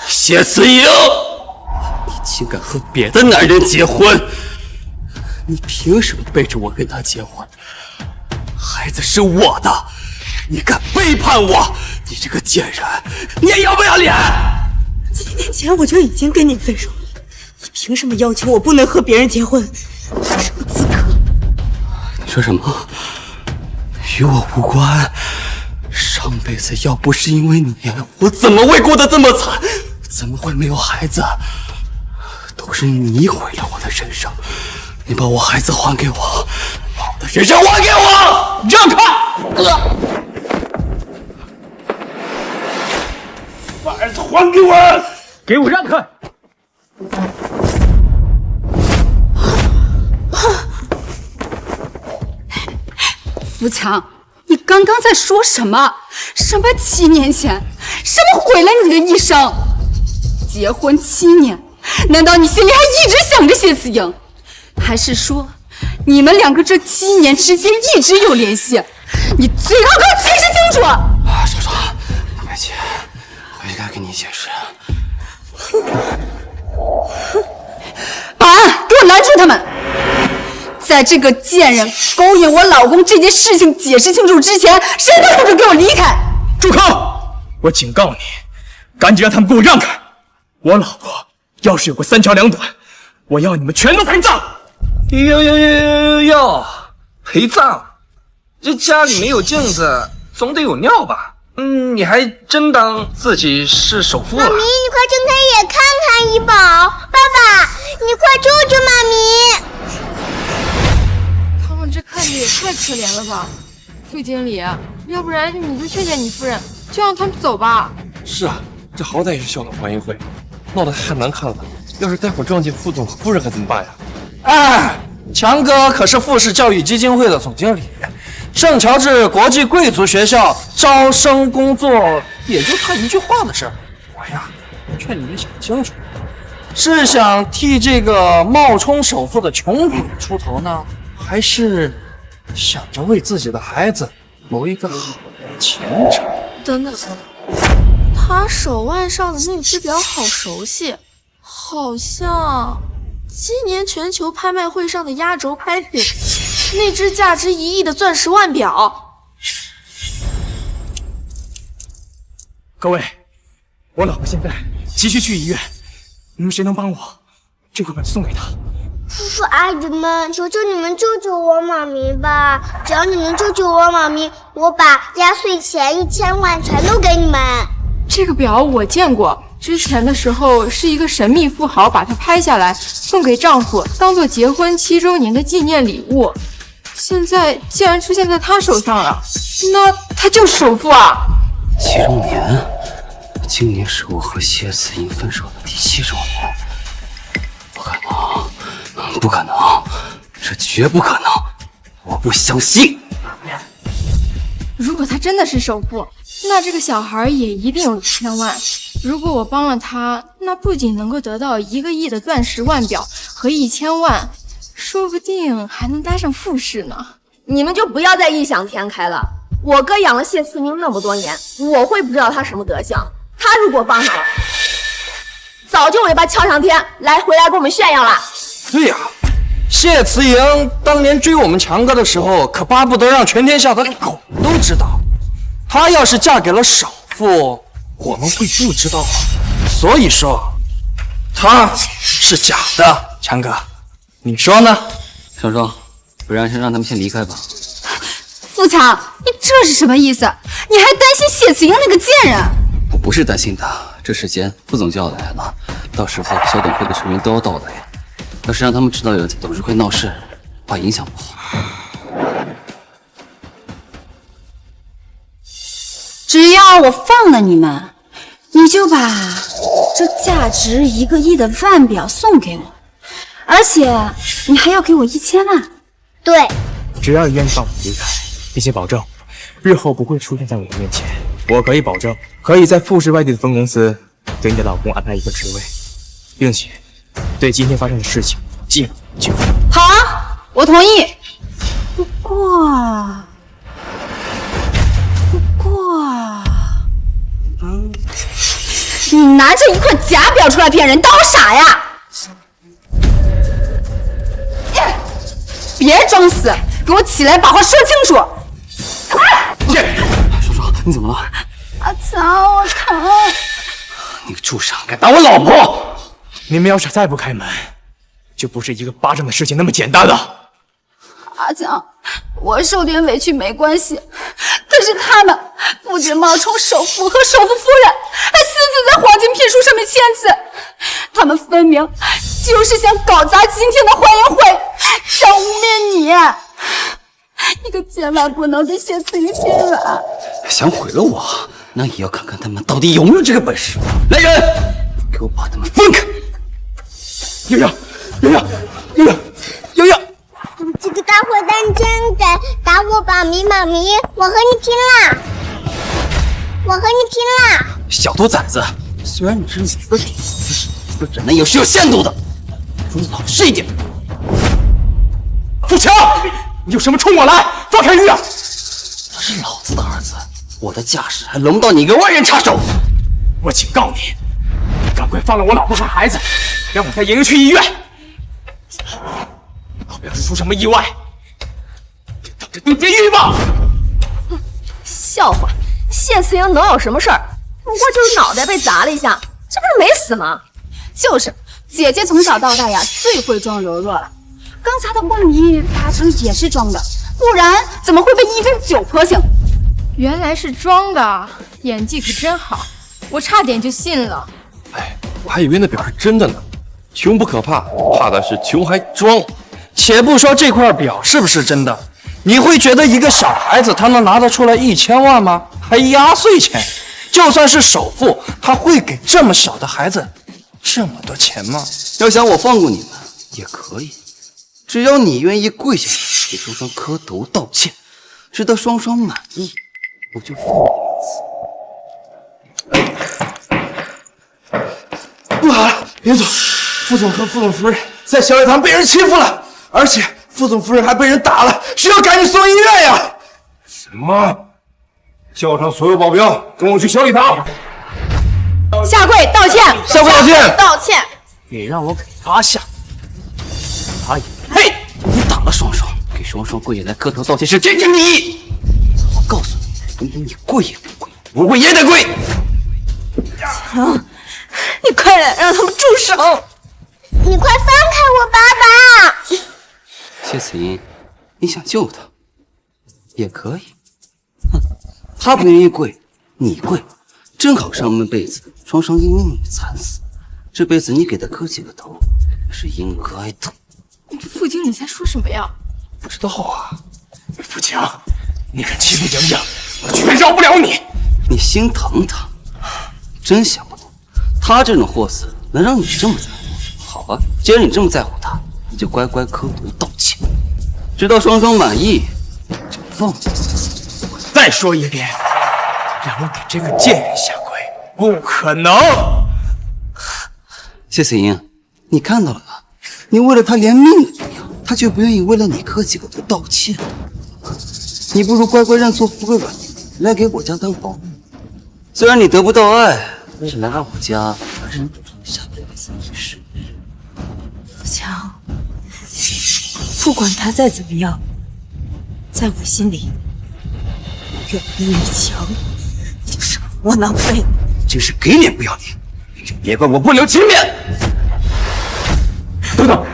谢子莹，你竟敢和别的男人结婚！你凭什么背着我跟他结婚？孩子是我的，你敢背叛我？你这个贱人，你也要不要脸？7年前我就已经跟你分手了，你凭什么要求我不能和别人结婚？我什么资格？你说什么？与我无关。上辈子要不是因为你，我怎么会过得这么惨？怎么会没有孩子？都是你毁了我的人生，你把我孩子还给我，把我的人生还给我！让开！把儿子还给我！给我让开！富强，你刚刚在说什么？什么7年前？什么毁了你的一生？结婚7年，难道你心里还一直想着谢慈莹？还是说，你们两个这7年之间一直有联系？你最好给我解释清楚！少少，别急，我应该跟你解释。保安，给我拦住他们！在这个贱人勾引我老公这件事情解释清楚之前，谁都不准给我离开！住口！我警告你，赶紧让他们给我让开！我老婆要是有个3长2短，我要你们全都陪葬！哟，陪葬？这家里没有镜子，总得有尿吧？你还真当自己是首富了？妈咪，你快睁开眼看看怡宝！爸爸，你快救救妈咪！他们这看着也太可怜了吧，副经理，要不然你就劝劝你夫人，就让他们走吧。是啊，这好歹也是校董欢迎会，闹得太难看了。要是待会儿撞见副总和夫人该怎么办呀？哎，强哥可是富士教育基金会的总经理，圣乔治国际贵族学校招生工作也就他一句话的事儿。我呀，劝你们想清楚，是想替这个冒充首富的穷鬼出头呢，还是想着为自己的孩子谋一个好的前程？等等，他手腕上的那只表好熟悉，好像今年全球拍卖会上的压轴拍品，那只价值1亿的钻石腕表。各位，我老婆现在急需去医院，你们谁能帮我？这块表送给她。叔叔阿姨们，求求你们救救我妈咪吧！只要你能救救我妈咪，我把压岁钱1000万全都给你们。这个表我见过，之前的时候是一个神秘富豪把它拍下来送给丈夫，当做结婚7周年的纪念礼物。现在既然出现在他手上了，那他就是首富啊！7周年，今年是我和谢慈莹分手的第7周年，不可能，不可能，这绝不可能，我不相信。如果他真的是首富，那这个小孩也一定有1000万。如果我帮了他，那不仅能够得到1个亿的钻石腕表和1000万，说不定还能搭上富士呢。你们就不要再异想天开了。我哥养了谢慈明那么多年，我会不知道他什么德行？他如果帮上了，早就尾巴翘上天，回来跟我们炫耀了。对呀，谢慈莹当年追我们强哥的时候，可巴不得让全天下的狗都知道。她要是嫁给了首富，我们会不知道。所以说，她是假的。强哥，你说呢？双双，不然先让他们先离开吧。富强，你这是什么意思？你还担心谢慈莹那个贱人？我不是担心他，这时间副总就要来了，到时候校董会的成员都要到来，要是让他们知道有人在董事会闹事，怕影响不好。只要我放了你们，你就把这价值1个亿的腕表送给我，而且你还要给我1000万。对，只要你愿意放我离开，并且保证日后不会出现在我的面前，我可以保证可以在富士外地的分公司给你的老公安排一个职位，并且对今天发生的事情进而就范。好，我同意。不过，你拿着一块假表出来骗人，当我傻呀？别装死，给我起来，把话说清楚。双双，你怎么了？阿强，我疼。你个畜生，敢打我老婆！你们要是再不开门，就不是一个巴掌的事情那么简单了。阿强，我受点委屈没关系，可是他们不止冒充首富和首富夫人，还私自在黄金聘书上面签字，他们分明就是想搞砸今天的欢迎会，想污蔑你。你可千万不能对谢思雨心软。想毁了我，那也要看看他们到底有没有这个本事。来人，给我把他们分开！悠悠，这个大坏蛋真敢打我妈咪，我和你拼了！小兔崽子，虽然你是死忍耐也是有限度的，说老实一点。富强，你有什么冲我来？放开玉儿！他是老子的儿子，我的家事还轮不到你一个外人插手。我警告你，赶快放了我老婆和孩子，让我带莹莹去医院。要是出什么意外，就等着定监狱吧！笑话，谢慈莹能有什么事儿？不过就是脑袋被砸了一下，这不是没死吗？就是，姐姐从小到大呀最会装柔弱了。刚才的梦遗八成也是装的，不然怎么会被一杯酒泼醒？原来是装的，演技可真好，我差点就信了。哎，我还以为那表是真的呢。穷不可怕，怕的是穷还装。且不说这块表是不是真的，你会觉得一个小孩子他能拿得出来1000万吗？还压岁钱？就算是首富，他会给这么小的孩子这么多钱吗？要想我放过你们也可以，只要你愿意跪下给双双磕头道歉，直到双双满意，我就放你一次。不好了，林总，副总和副总夫人在小礼堂被人欺负了，而且副总夫人还被人打了，需要赶紧送医院呀！什么？叫上所有保镖，跟我去小礼堂。下跪道歉！下跪道歉！道歉！你让我给他下，他也嘿！你打了双双，给双双跪下来磕头道歉是天经地义。我告诉你，明天你跪也不跪，不跪也得跪。强，你快点让他们住手！你快放开我爸爸！谢慈英，你想救他也可以。哼，他不愿意跪，你跪，正好上半辈子双双因为你惨死，这辈子你给他磕几个头，是应该的。傅经理在说什么呀？不知道啊。富强，你敢欺负莹莹，我绝饶不了你！你心疼他，真想不通，他这种货色能让你这么在乎。好吧，既然你这么在乎他，你就乖乖磕头道歉，直到双双满意就放你。再说一遍，让我给这个贱人下跪，不可能！谢思莹，你看到了吧？你为了他连命都不要，他却不愿意为了你磕几个头道歉。你不如乖乖认错服个软，来给我家当保姆。虽然你得不到爱，但是来到我家还是能补上下辈子的事。富强，不管他再怎么样，在我心里，远比你强，你就是个窝囊废。真是给脸不要脸！别怪我不留情面。等等，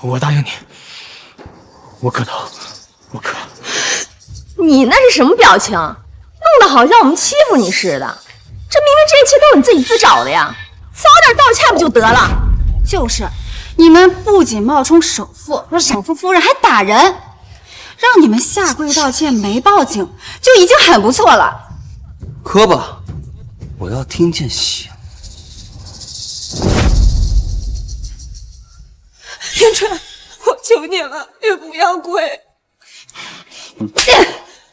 我答应你，我磕头，我磕。你那是什么表情？弄得好像我们欺负你似的。这明明这一切都是你自己自找的呀，早点道歉不就得了？就是，你们不仅冒充首富，说首富夫人还打人，让你们下跪道歉没报警，就已经很不错了。磕吧，我要听见响。天川，我求你了，也不要跪。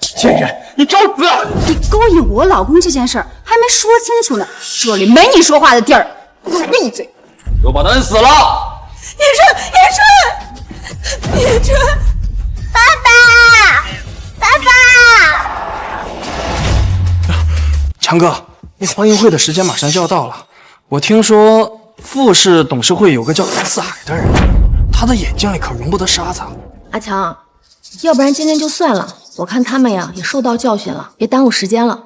贱人，你找死！你勾引我老公这件事儿还没说清楚呢，这里没你说话的地儿。给我闭嘴！给我把他摁死了！言川，爸爸！强哥，那欢迎会的时间马上就要到了。我听说富氏董事会有个叫四海的人，他的眼睛里可容不得沙子。阿强，要不然今天就算了，我看他们呀也受到教训了，别耽误时间了。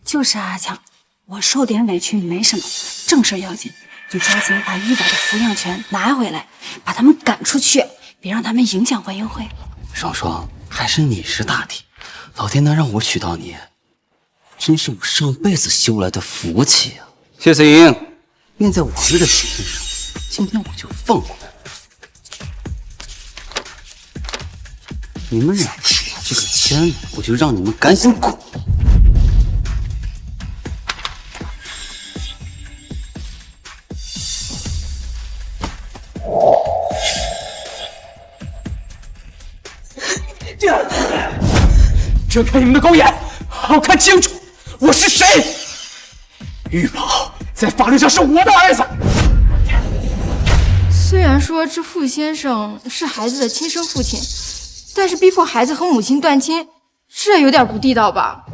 就是阿强，我受点委屈没什么，正事要紧。你抓紧把玉宝的抚养权拿回来，把他们赶出去，别让他们影响欢迎会。双双，还是你是大体，老天能让我娶到你，真是我上辈子修来的福气啊！谢思莹，念在往日的情分上，今天我就放过你们。你们俩这个签了，我就让你们赶紧滚！睁开你们的狗眼，好好看清楚，我是谁！玉宝在法律上是我的儿子。虽然说这傅先生是孩子的亲生父亲，但是逼迫孩子和母亲断亲，这有点不地道吧？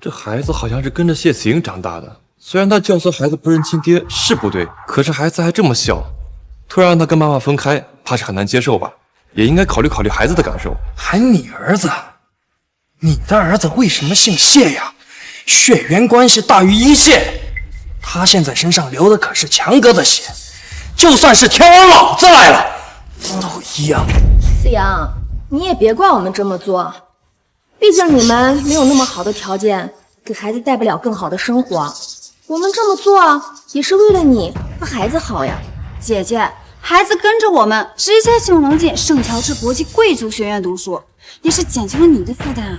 这孩子好像是跟着谢慈莹长大的，虽然他教唆孩子不认亲爹是不对，可是孩子还这么小，突然让他跟妈妈分开，怕是很难接受吧？也应该考虑考虑孩子的感受。还你儿子？你的儿子为什么姓谢呀？血缘关系大于一切。他现在身上流的可是强哥的血，就算是天王老子来了，都一样。思阳，你也别怪我们这么做，毕竟你们没有那么好的条件，给孩子带不了更好的生活。我们这么做也是为了你和孩子好呀。姐姐，孩子跟着我们直接就能进圣乔治国际贵族学院读书，也是减轻了你的负担啊。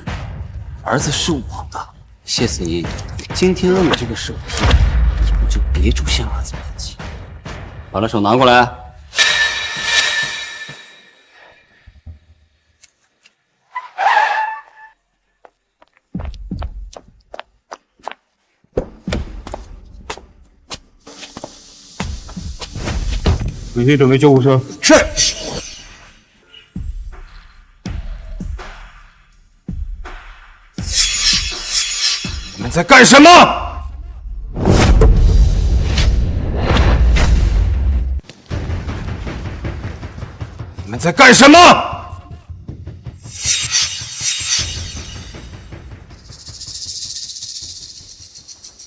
儿子是我的，谢思怡，今天了这个手机，以后就别出现儿子面前。把那手拿过来。回去准备救护车。是。你们在干什么？你们在干什么？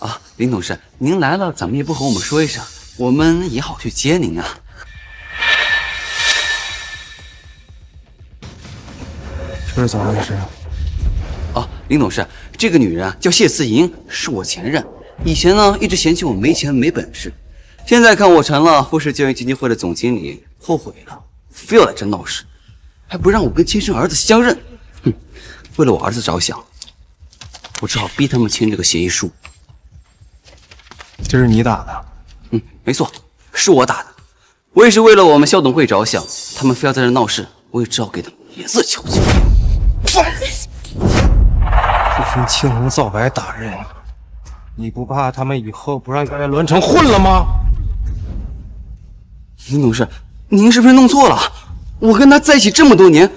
啊，林董事，您来了，怎么也不和我们说一声，我们也好去接您啊。这是怎么回事啊？哦，林董事，这个女人啊叫谢思莹，是我前任，以前呢一直嫌弃我没钱没本事，现在看我成了富士教育基金会的总经理，后悔了，非要来这闹事，还不让我跟亲生儿子相认。哼，为了我儿子着想，我只好逼他们签这个协议书。这是你打的？嗯，没错，是我打的。我也是为了我们校董会着想，他们非要在这闹事，我也只好给他们脸色瞧瞧。一身青红皂白打人，你不怕他们以后不让原来栾城混了吗？林董事，您是不是弄错了？我跟他在一起这么多年，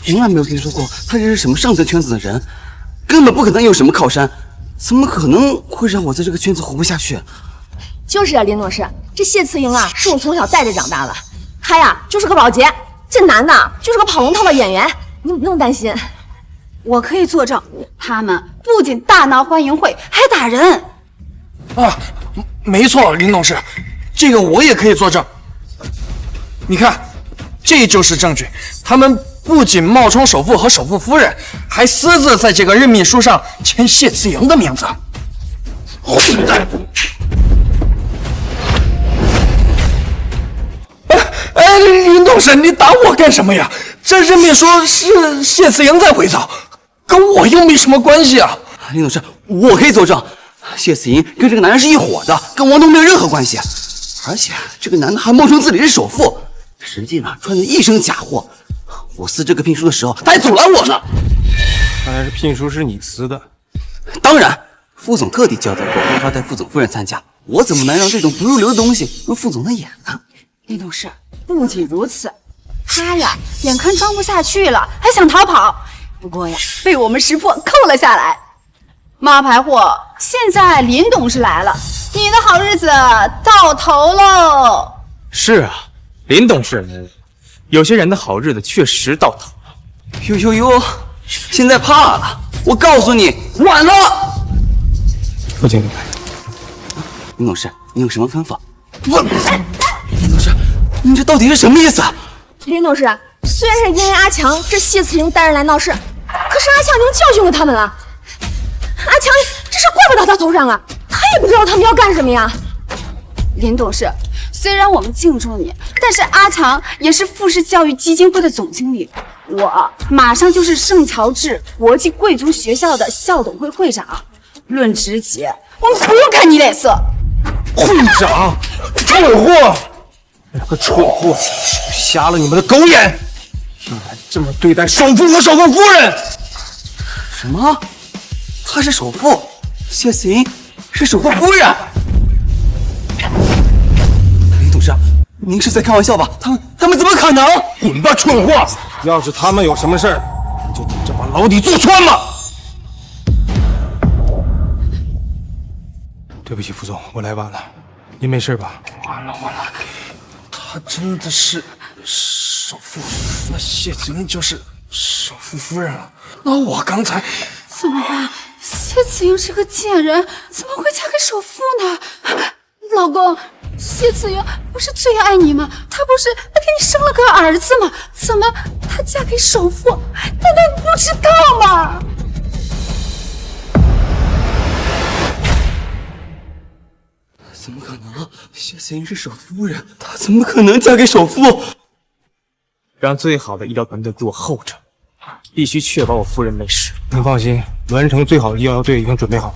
从来没有听说过他认识什么上层圈子的人，根本不可能有什么靠山，怎么可能会让我在这个圈子活不下去？就是啊，林董事，这谢慈莹啊，是我从小带着长大的，她呀就是个保洁，这男的就是个跑龙套的演员，你不用担心。我可以作证，他们不仅大闹欢迎会，还打人。啊，没错，林董事，这个我也可以作证。你看，这就是证据。他们不仅冒充首富和首富夫人，还私自在这个任命书上签谢慈莹的名字。混蛋！哎，林董事，你打我干什么呀？这任命书是谢慈莹在伪造，跟我又没什么关系啊！林董事，我可以作证，谢思莹跟这个男人是一伙的，跟王东没有任何关系。而且这个男的还冒充自己是首富，实际上穿着一身假货。我撕这个聘书的时候，他还阻拦我呢。看来是聘书是你撕的。当然，副总特地交代过要招待副总夫人参加，我怎么能让这种不入流的东西入副总的眼呢？林董事，不仅如此，他呀眼看装不下去了，还想逃跑，不过呀被我们识破扣了下来。冒牌货，现在林董事来了，你的好日子到头喽！是啊，林董事，有些人的好日子确实到头了。呦呦呦，现在怕了，我告诉你，晚了。副经理，林董事，你有什么吩咐？林董事，你这到底是什么意思啊？林董事，虽然是因为阿强这谢慈莹带人来闹事，可是阿强已经教训过他们了。阿强这事怪不到他头上啊，他也不知道他们要干什么呀。林董事，虽虽然我们敬重你，但是阿强也是富士教育基金会的总经理，我马上就是圣乔治国际贵族学校的校董会会长。论职级，我们不用看你脸色。会长，蠢货！两个蠢货，瞎了你们的狗眼！竟然这么对待首富和首富夫人！什么？她是首富，谢思莹是首富夫人。林董事长，您是在开玩笑吧？他们怎么可能？滚吧，蠢货！要是他们有什么事儿，就等着把牢底坐穿吧。对不起，副总，我来晚了。您没事吧？完了，他真的是首富，那谢子英就是首富夫人了。那我刚才怎么办？谢子英是个贱人，怎么会嫁给首富呢？老公，谢子英不是最爱你吗？她不是还给你生了个儿子吗？怎么她嫁给首富？难道你不知道吗？怎么可能？谢思莹是首富夫人，她怎么可能嫁给首富？让最好的医疗团队给我候着，必须确保我夫人没事。您放心，栾城最好的医疗队已经准备好。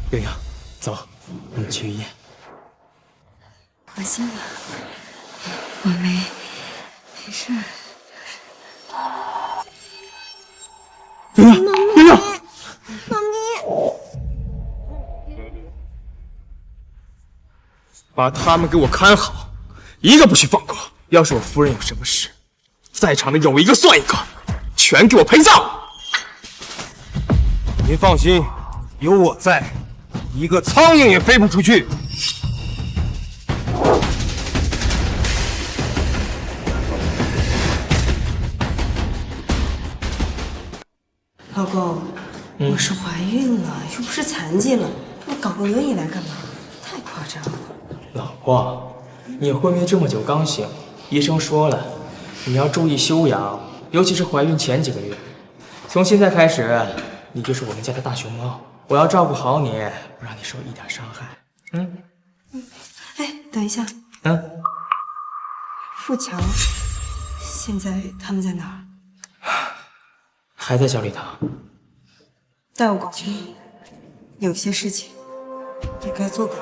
对呀，走，我们去医院。放心吧，我没事。娘娘，妈咪。把他们给我看好，一个不许放过。要是我夫人有什么事，在场的人我一个算一个，全给我陪葬。您放心，有我在，一个苍蝇也飞不出去。老公，我是怀孕了，又不是残疾了，你搞个轮椅来干嘛？太夸张了。老婆，你昏迷这么久刚醒，医生说了，你要注意休养，尤其是怀孕前几个月。从现在开始，你就是我们家的大熊猫，我要照顾好你，不让你受一点伤害。哎，等一下。富强，现在他们在哪儿？还在小礼堂。带我过去，有些事情你该做的。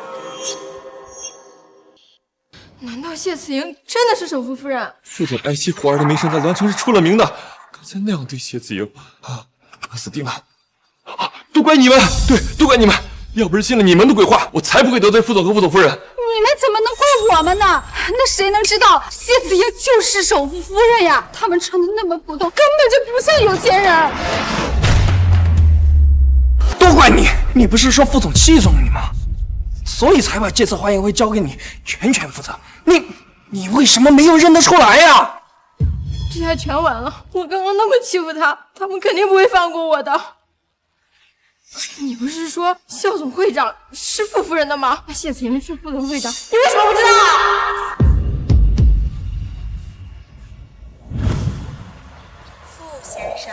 难道谢慈莹真的是首富夫人？副总爱惜活儿的名声在栾城是出了名的，刚才那样对谢子莹，死定了！都怪你们，对，都怪你们！要不是信了你们的鬼话，我才不会得罪副总和副总夫人。你们怎么能怪我们呢？那谁能知道谢子英就是首富夫人呀？他们穿的那么普通，根本就不像有钱人。都怪你！你不是说副总器重你吗？所以才把这次欢迎会交给你全权负责。你为什么没有认得出来呀？这下全完了！我刚刚那么欺负他，他们肯定不会放过我的。你不是说校总会长是傅夫人的吗？那谢慈莹是副总会长，你为什么不知道啊？傅先生，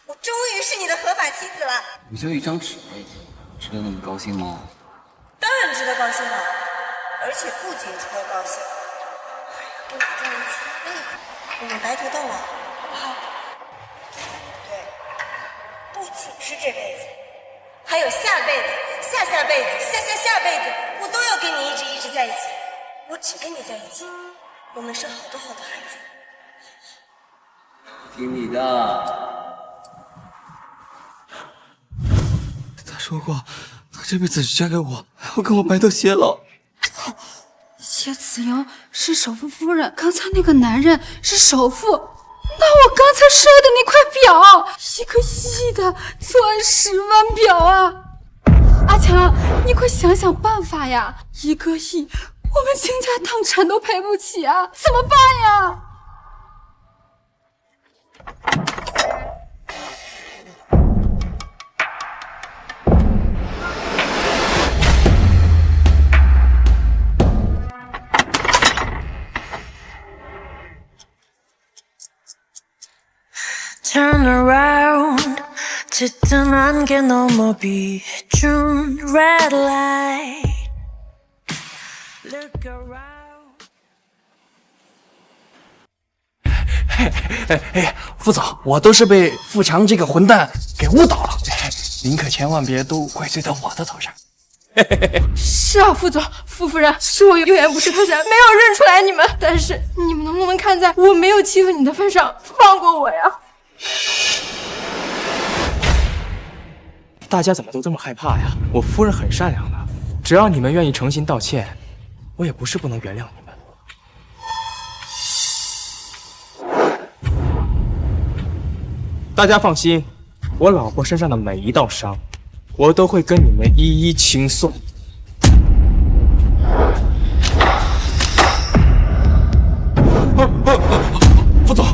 我终于是你的合法妻子了。不就一张纸，值得那么高兴吗？当然值得高兴了，而且不仅值得高兴，还要跟你在一起一辈子，我们白头到老，好不好？对，不仅是这辈子，还有下辈子、下下辈子、下下下辈子，我都要跟你一直在一起。我只跟你在一起，我们生好多好多孩子。听你的。他说过，他这辈子只嫁给我，还要跟我白头偕老。谢慈莹是首富夫人，刚才那个男人是首富，那我刚才摔的那块表，一个亿的钻石腕表啊！阿强，你快想想办法呀！1个亿，我们倾家荡产都赔不起啊，怎么办呀？Turn around, 짙은 안개 넘어 빛 June red light. Look around. 副总，我都是被富强这个混蛋给误导了，您可千万别都怪罪到我的头上。是啊，副总，傅夫人，是我有眼不识泰山，没有认出来你们。但是你们能不能看在我没有欺负你的份上，放过我呀？大家怎么都这么害怕呀？我夫人很善良的，只要你们愿意诚心道歉，我也不是不能原谅你们。大家放心，我老婆身上的每一道伤，我都会跟你们一一清算。副总，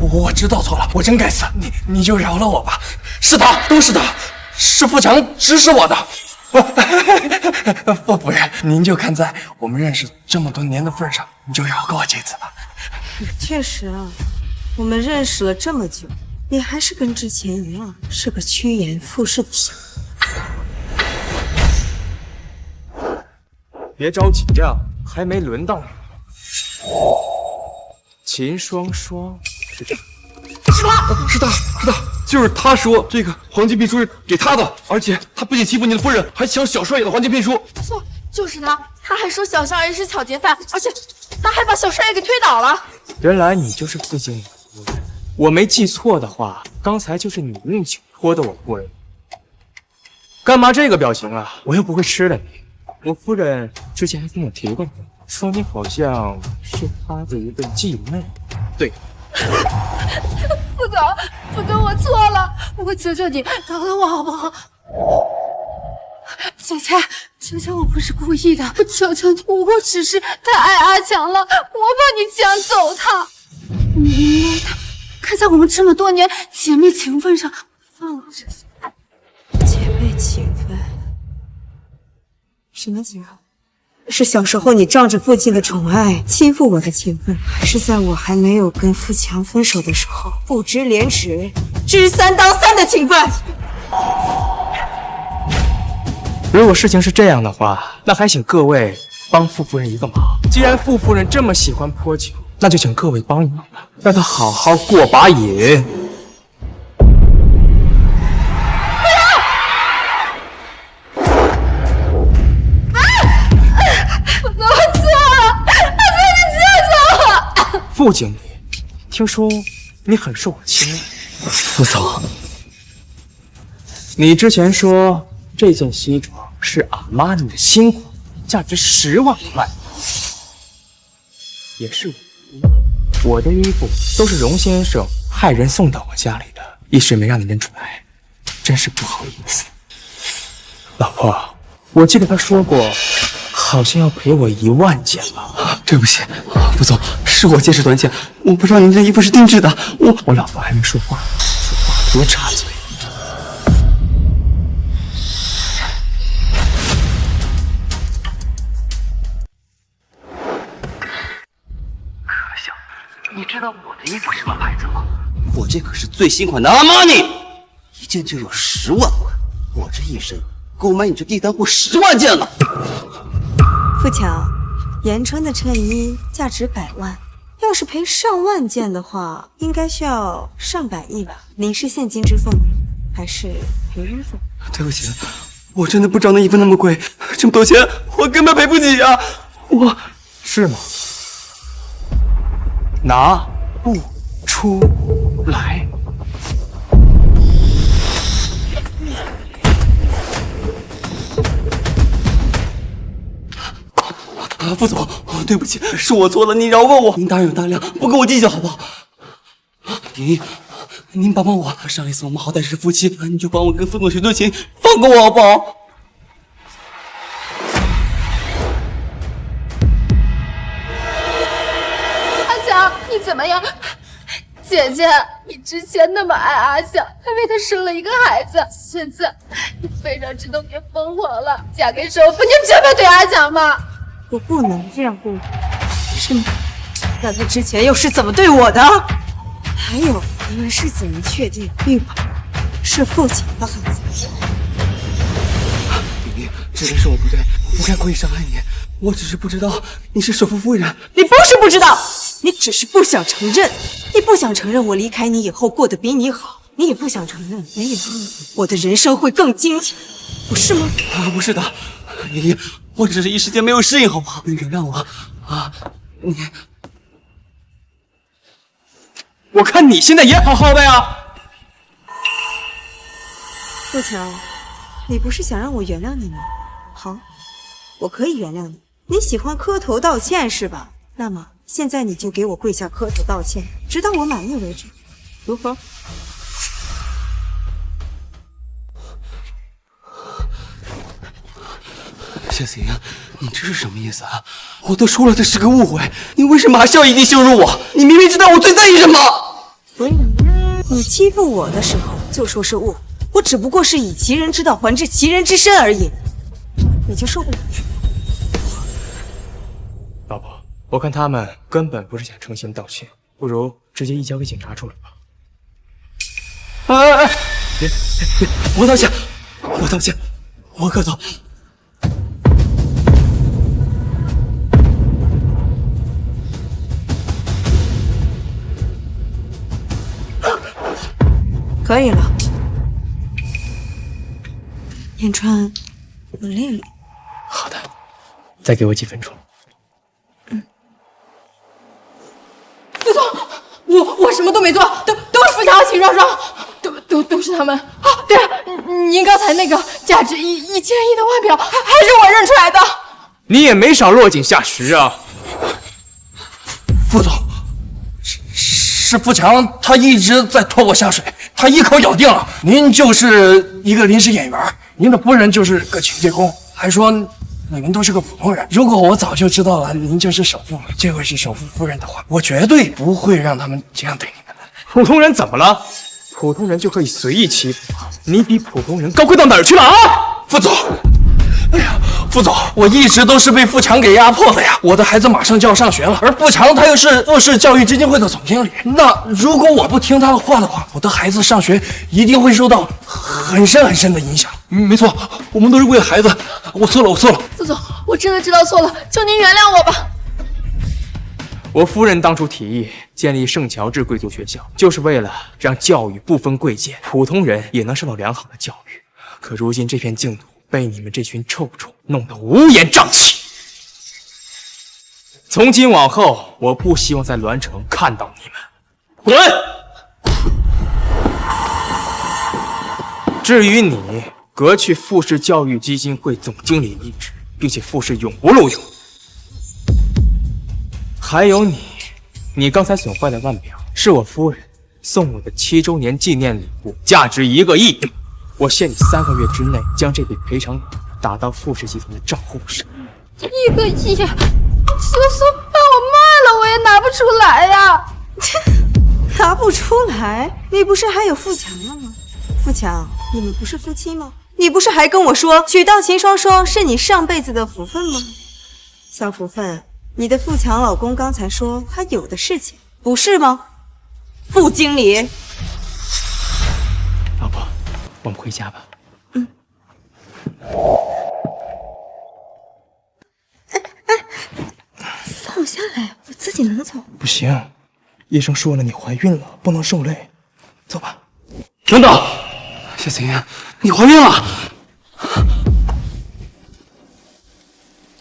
我知道错了，我真该死，你就饶了我吧。是他，都是他，是富强指使我的。夫人，您就看在我们认识这么多年的份上，你就饶过我这次吧。确实啊，我们认识了这么久，你还是跟之前一样，是个趋炎附势的人。别着急呀，还没轮到你。秦双双是这，是他，就是他说这个黄金聘书是给他的，而且他不仅欺负你的夫人，还抢小少爷的黄金聘书。错，就是他，他还说小少爷是抢劫犯，而且他还把小少爷给推倒了。原来你就是傅经理的夫人，我没记错的话，刚才就是你用酒泼的我夫人。干嘛这个表情啊？我又不会吃了你。我夫人之前还跟我提过你，说你好像是她的一个继妹。对。副总，我错了，我求求你饶了我好不好？姐姐，我不是故意的，我求求你，我只是太爱阿强了，我帮你抢走他。你看在我们这么多年姐妹情分上，放了这些。姐妹情分？什么情分？是小时候你仗着父亲的宠爱欺负我的情分，还是在我还没有跟富强分手的时候不知廉耻、知三当三的情分？如果事情是这样的话，那还请各位帮傅夫人一个忙。既然傅夫人这么喜欢泼酒，那就请各位帮一忙吧，让她好好过把瘾。傅经理，听说你很受我青睐。副总，你之前说这件西装是阿玛尼的新款，价值10万块，也是我的衣服都是荣先生派人送到我家里的，一时没让你认出来，真是不好意思。老婆，我记得他说过，好像要赔我1万件吧？对不起，副总，是我见识短浅，我不知道您这衣服是定制的。我老婆还没说话，别插嘴。可笑，你知道我的衣服什么牌子吗？我这可是最新款的阿玛尼，一件就有10万块，我这一身够买你这地摊货10万件了。富强，言春的衬衣价值100万，要是赔上万件的话，应该需要上百亿吧？您是现金支付呢，还是赔日付？对不起，我真的不知道那衣服那么贵，这么多钱我根本赔不起啊！我是吗？拿不出来。副总，对不起，是我错了，你饶过我。您大人有大量，不跟我计较好不好？您帮帮我，上一次我们好歹是夫妻，你就帮我跟副总学对情，放过我好不好？阿强，你怎么样？姐姐，你之前那么爱阿强，还为他生了一个孩子，现在你非让这都给疯狂了，嫁给首富，你这么对阿强吗？我不能这样对你，是吗？那他之前又是怎么对我的？还有，你们是怎么确定玉宝是父亲的孩子？真的是我不对，不该故意伤害你。我只是不知道你是首富夫人。你不是不知道，你只是不想承认。你不想承认我离开你以后过得比你好，你也不想承认没有你，我的人生会更精彩，不是吗？不是的，依依，我只是一时间没有适应，好不好？你原谅我啊！我看你现在也好好的呀。富强，你不是想让我原谅你吗？好，我可以原谅你。你喜欢磕头道歉是吧？那么现在你就给我跪下磕头道歉，直到我满意为止，如何？谢思莹，你这是什么意思啊？我都说了这是个误会，你为什么还是要一定羞辱我？你明明知道我最在意什么。所以你欺负我的时候就说是误会，我只不过是以其人之道还治其人之身而已，你就受不了。老婆，我看他们根本不是想诚心道歉，不如直接移交给警察处理吧。别！我道歉，我道歉，我磕头。可以了，言川，我累了。好的，再给我几分钟。副总，我什么都没做，都是富强和秦双双，都是他们。啊，对了，您刚才那个价值1000亿的腕表，还是我认出来的。你也没少落井下石啊，副总，是富强，他一直在拖我下水，他一口咬定了您就是一个临时演员，您的夫人就是个清洁工，还说你们都是个普通人。如果我早就知道了您就是首富，这位是首富夫人的话，我绝对不会让他们这样对你们的。普通人怎么了？普通人就可以随意欺负？你比普通人高贵到哪儿去了啊？副总，哎呀，副总，我一直都是被富强给压迫的呀。我的孩子马上就要上学了，而富强他又是富士教育基金会的总经理。那如果我不听他的话的话，我的孩子上学一定会受到很深的影响。没错，我们都是为了孩子。我错了。副总，我真的知道错了，求您原谅我吧。我夫人当初提议建立圣乔治贵族学校，就是为了让教育不分贵贱，普通人也能受到良好的教育。可如今这片净土被你们这群臭虫弄得乌烟瘴气。从今往后，我不希望在栾城看到你们。滚！至于你，革去富士教育基金会总经理一职，并且富士永不录用。还有你刚才损坏的腕表是我夫人送我的7周年纪念礼物，价值1个亿。我限你3个月之内将这笔赔偿打到富士集团的账户上。1个亿，就算把我卖了，我也拿不出来呀！拿不出来？你不是还有富强了吗？富强，你们不是夫妻吗？你不是还跟我说娶到秦双双是你上辈子的福分吗？小福分，你的富强老公刚才说他有的是钱，不是吗？副经理，老婆，我们回家吧。放我下来，我自己能走。不行，医生说了你怀孕了，不能受累。走吧。等等，谢思妍，你怀孕了。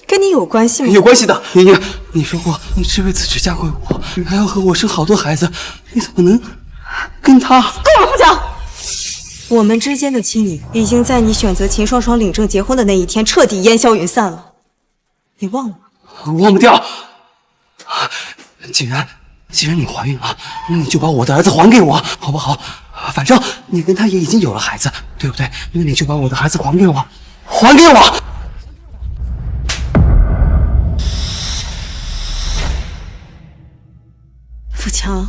跟你有关系吗？有关系的，妍妍，你说过你这辈子只嫁给我，你还要和我生好多孩子，你怎么能跟他？够了，富强！我们之间的亲昵已经在你选择秦双双领证结婚的那一天彻底烟消云散了，你忘了吗？忘不掉。既然你怀孕了，那你就把我的儿子还给我，好不好？反正你跟他也已经有了孩子，对不对？那你就把我的孩子还给我，还给我！富强，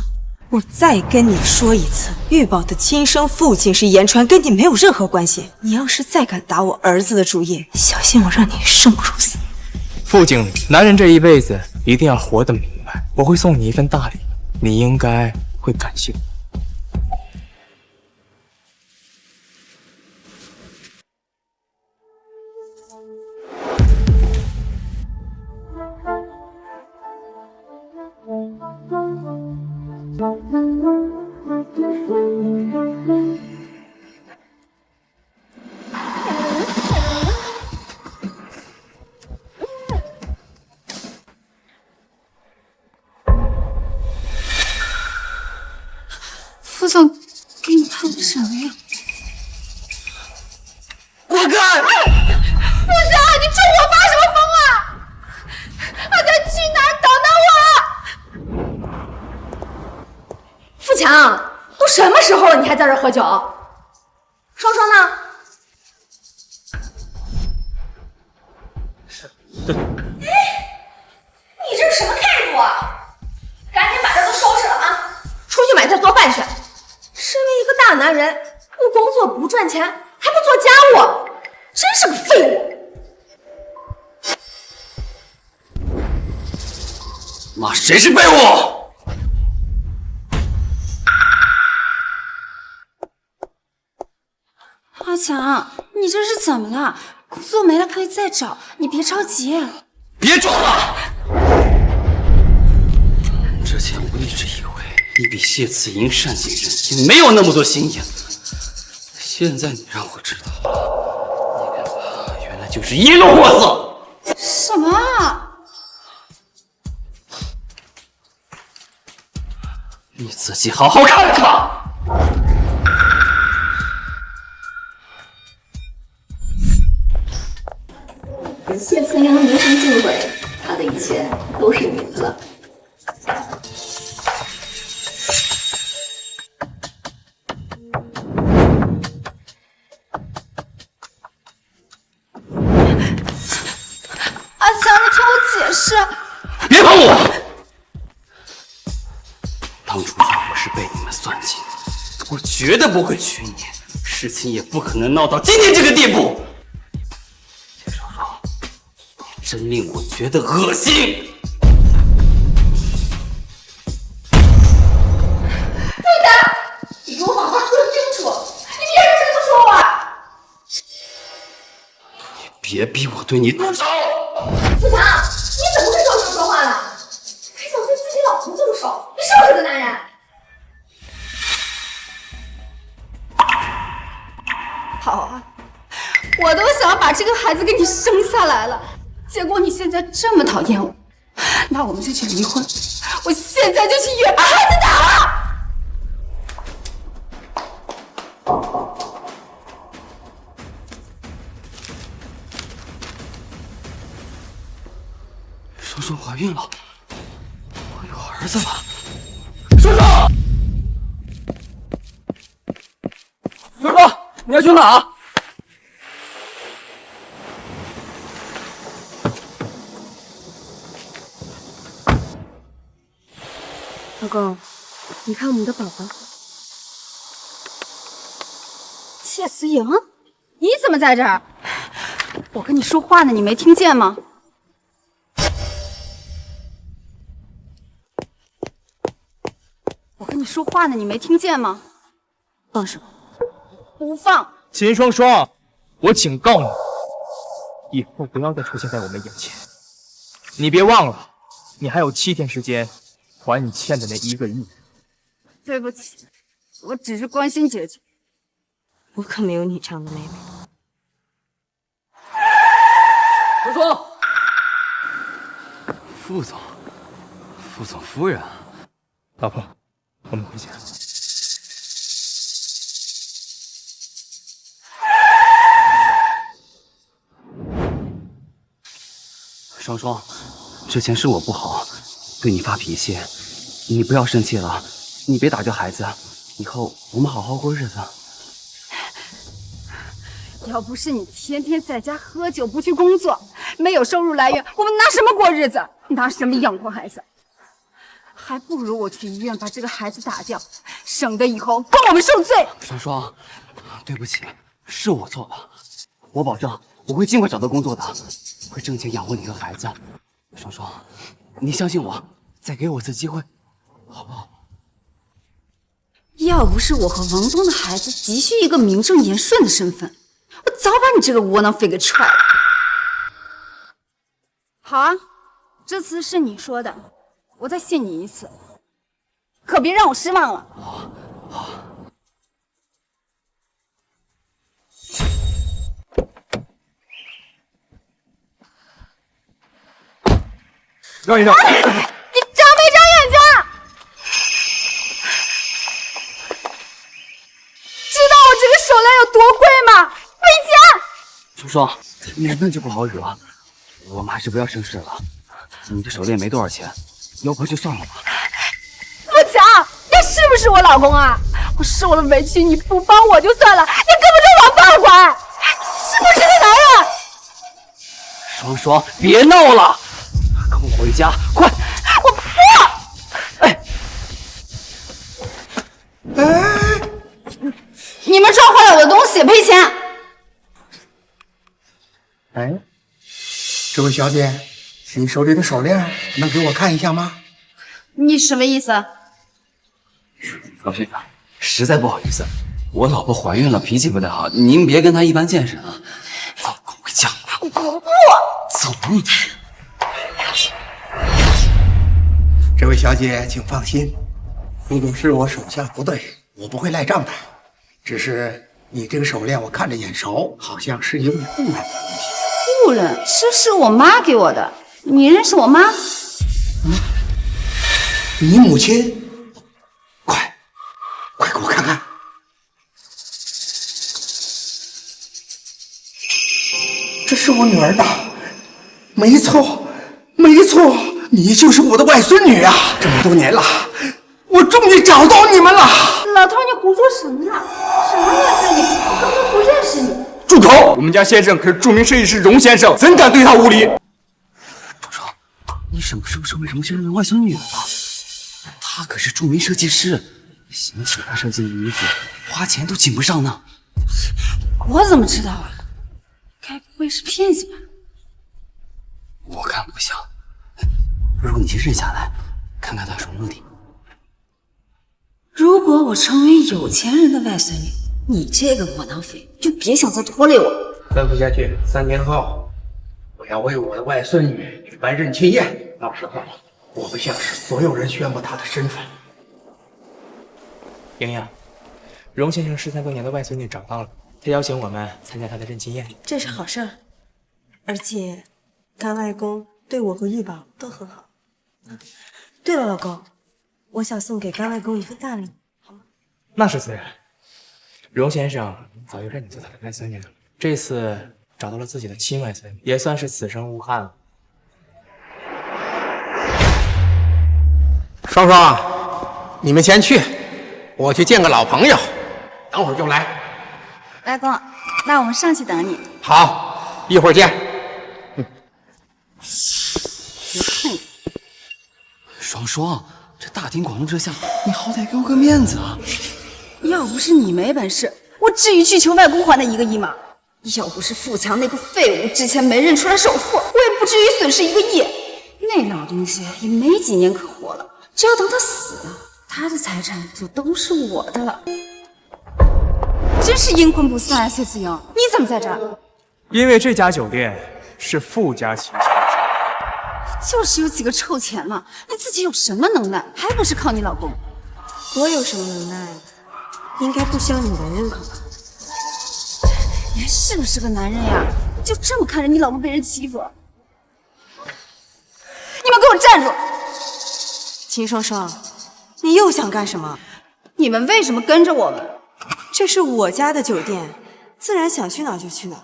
我再跟你说一次，玉宝的亲生父亲是言川，跟你没有任何关系。你要是再敢打我儿子的主意，小心我让你生不如死。副经理，男人这一辈子一定要活得明白。我会送你一份大礼，你应该会感谢我。副总给你看的什么呀？滚开！不是啊，你冲我发什么疯啊？阿强去哪儿？等等我！富强，都什么时候了，你还在这儿喝酒？双双呢？你这是什么态度啊？赶紧把这都收拾了啊！出去买菜做饭去。身为一个大男人，不工作不赚钱，还不做家务，真是个废物！妈，谁是废物？阿强，你这是怎么了？工作没了可以再找，你别着急。别装了！之前我一直以为你比谢慈莹善解人意，没有那么多心眼。现在你让我知道，你跟他原来就是一路货色。什么啊？你仔细好好看看。谢慈阳名声尽毁，他的一切都是你的了。阿强，你听我解释。别碰我！当初我是被你们算计的，我绝对不会娶你，事情也不可能闹到今天这个地步。谢双双，你真令我觉得恶心。不的，你给我好好说清楚，你别这么说我。别逼我对你动手！富强，你怎么会这么说话呢？还想对自己老婆动手，你是不是个男人？好啊，我都想要把这个孩子给你生下来了，结果你现在这么讨厌我，那我们就去离婚，我现在就去医院把孩子打了。双双怀孕了，我有儿子了。双双，双双，你要去哪？老公，你看我们的宝宝。谢思莹，你怎么在这儿？我跟你说话呢，你没听见吗？我跟你说话呢，你没听见吗？放手！不放！秦双双，我警告你，以后不要再出现在我们眼前。你别忘了，你还有7天时间还你欠的那1个亿。对不起，我只是关心姐姐。我可没有你这样的妹妹。双双，副总，副总夫人，老婆，我们回家。双双，之前是我不好，对你发脾气，你不要生气了，你别打这孩子，以后我们好好过日子。要不是你天天在家喝酒不去工作，没有收入来源，我们拿什么过日子？拿什么养活孩子？还不如我去医院把这个孩子打掉，省得以后跟我们受罪。双双，对不起，是我错了，我保证我会尽快找到工作的，会挣钱养活你和孩子。双双，你相信我，再给我次机会，好不好？要不是我和王东的孩子急需一个名正言顺的身份，我早把你这个窝囊废给踹了。好啊，这次是你说的，我再信你一次。可别让我失望了。让一让。你长没长眼睛啊？知道我这个手链有多贵吗？没钱！双双，那就不好惹，我们还是不要生事了。你这手链没多少钱，要不就算了吧。富强，你是不是我老公啊？我受了委屈你不帮我就算了，你根本就王八管，是不是个男人？双双，别闹了，跟我回家，快！我不！你们撞坏了我的东西，赔钱！哎，这位小姐，你手里的手链能给我看一下吗？你什么意思？老先生，实在不好意思，我老婆怀孕了，脾气不太好，您别跟她一般见识啊。走，跟我回家。我不。走。这位小姐，请放心，如果是我手下不对，我不会赖账的。只是你这个手链我看着眼熟，好像是因为误认的问题。误认？是我妈给我的。你认识我妈？你母亲？快给我看看。这是我女儿的，没错，你就是我的外孙女啊！这么多年了，我终于找到你们了。老头，你胡说什么呢？什么外孙女？我根本不认识你。住口！我们家先生可是著名设计师荣先生，怎敢对他无礼？住手！你什么时候成为荣先生的外孙女了？他可是著名设计师，想请他设计的衣服，花钱都请不上呢。我怎么知道啊？该不会是骗子吧？我看不像。不如你先认下来，看看他有什么目的。如果我成为有钱人的外孙女，你这个窝囊废就别想再拖累我。吩咐下去，3年后我要为我的外孙女举办认亲宴，到时候我会向所有人宣布她的身份。莹莹，荣先生13多年的外孙女找到了，他邀请我们参加他的认亲宴。这是好事儿，而且干外公对我和玉宝都很好。对了，老公，我想送给干外公一份大礼，好吗？那是自然。荣先生早就认你做他的外孙女了，这次找到了自己的亲外孙女，也算是此生无憾了。双双，你们先去，我去见个老朋友，等会儿就来。外公，那我们上去等你。好，一会儿见。双双，这大庭广众之下，你好歹给我个面子啊！要不是你没本事，我至于去求外公还那1个亿吗？要不是富强那个废物之前没认出来首富，我也不至于损失1个亿。那老东西也没几年可活了，只要等他死了，他的财产就都是我的了。真是阴魂不散啊，谢思莹，你怎么在这儿？因为这家酒店是富家旗下的。就是有几个臭钱嘛，你自己有什么能耐？还不是靠你老公？我有什么能耐？应该不需要你来认可吧？你还是不是个男人呀？就这么看着你老公被人欺负？你们给我站住！秦双双，你又想干什么？你们为什么跟着我们？这是我家的酒店，自然想去哪就去哪，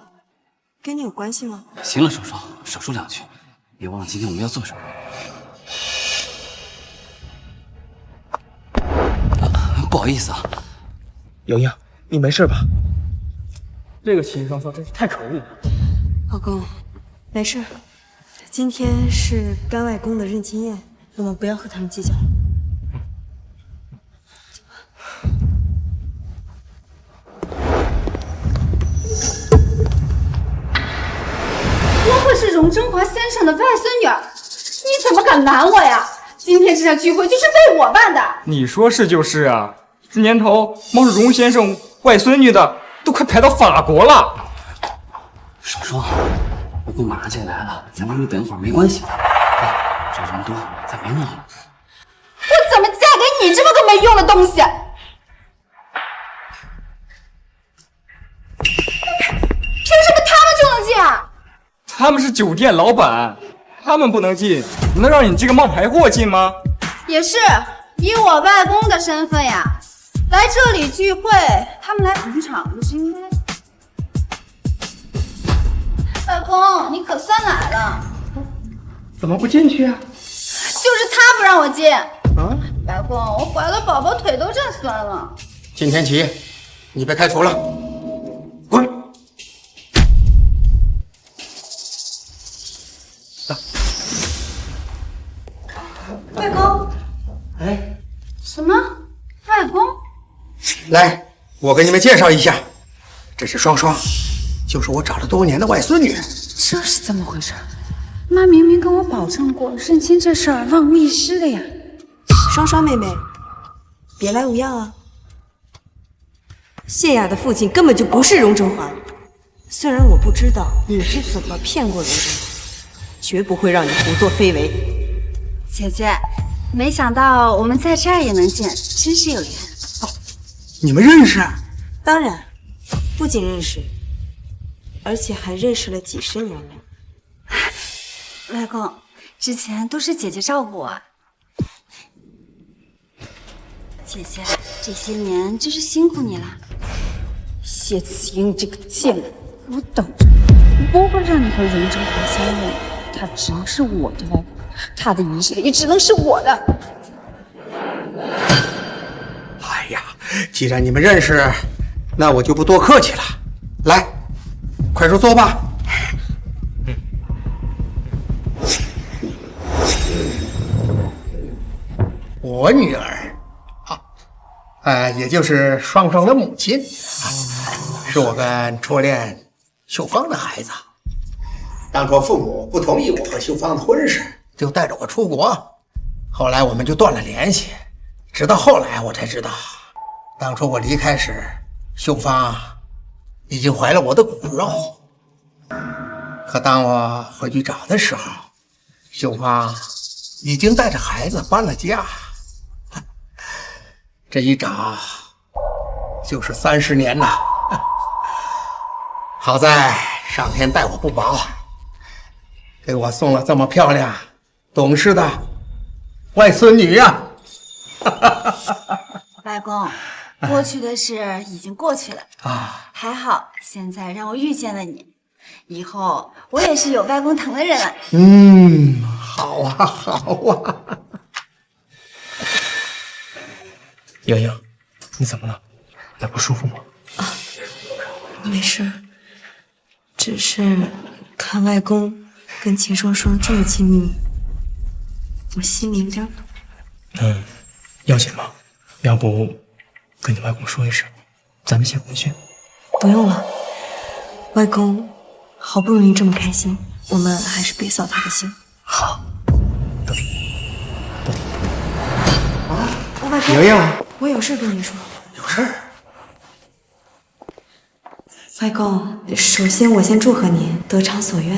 跟你有关系吗？行了，双双，少说2句，别忘了今天我们要做什么。不好意思啊，莹莹，你没事吧？这个秦双双真是太可恶了。老公，没事。今天是干外公的认亲宴，我们不要和他们计较。我可是荣征华先生的外孙女儿，你怎么敢拦我呀？今天这场聚会就是为我办的。你说是就是啊，这年头冒着荣先生外孙女的都快排到法国了。双双，外公马上就来了，咱们等会儿没关系的。这人多，咱别闹了。我怎么嫁给你这么个没用的东西！凭什么他们就能进啊？他们是酒店老板，他们不能进，能让你这个冒牌货进吗？也是，以我外公的身份呀，来这里聚会，他们来捧场就是应该。外公，你可算来了。怎么不进去啊？就是他不让我进。啊，外公，我怀了宝宝，腿都站酸了。今天起，你被开除了，滚！外公，哎，什么？外公？来，我给你们介绍一下，这是双双，就是我找了多年的外孙女。这是怎么回事？妈明明跟我保证过，认亲这事儿万无一失的呀。双双妹妹，别来无恙啊！谢雅的父亲根本就不是荣征华，虽然我不知道你是怎么骗过荣征华，绝不会让你胡作非为。姐姐，没想到我们在这儿也能见，真是有缘。你们认识？当然，不仅认识，而且还认识了几十年了。外公，之前都是姐姐照顾我。姐姐，这些年真是辛苦你了。谢子英这个贱人，我等着，不会让你和荣征华相认，他只能是我的外公，他的一切也只能是我的。哎呀，既然你们认识，那我就不多客气了。来，快入座吧。我女儿也就是双双的母亲，是我跟初恋秀芳的孩子。当初父母不同意我和秀芳的婚事，就带着我出国，后来我们就断了联系。直到后来我才知道，当初我离开时，秀芳已经怀了我的骨肉。可当我回去找的时候，秀芳已经带着孩子搬了家。这一找就是30年了。好在上天待我不薄，给我送了这么漂亮懂事的外孙女呀。外公，过去的事已经过去了啊，还好现在让我遇见了你，以后我也是有外公疼的人了。好啊好啊。莹莹，你怎么了？哪不舒服吗？没事，只是看外公跟秦双双这么亲密，我心里有点堵。要紧吗？要不跟你外公说一声，咱们先回去。不用了，外公好不容易这么开心，我们还是别扫他的兴。好。外公，莹莹，我有事跟你说。有事？外公，首先我先祝贺您得偿所愿。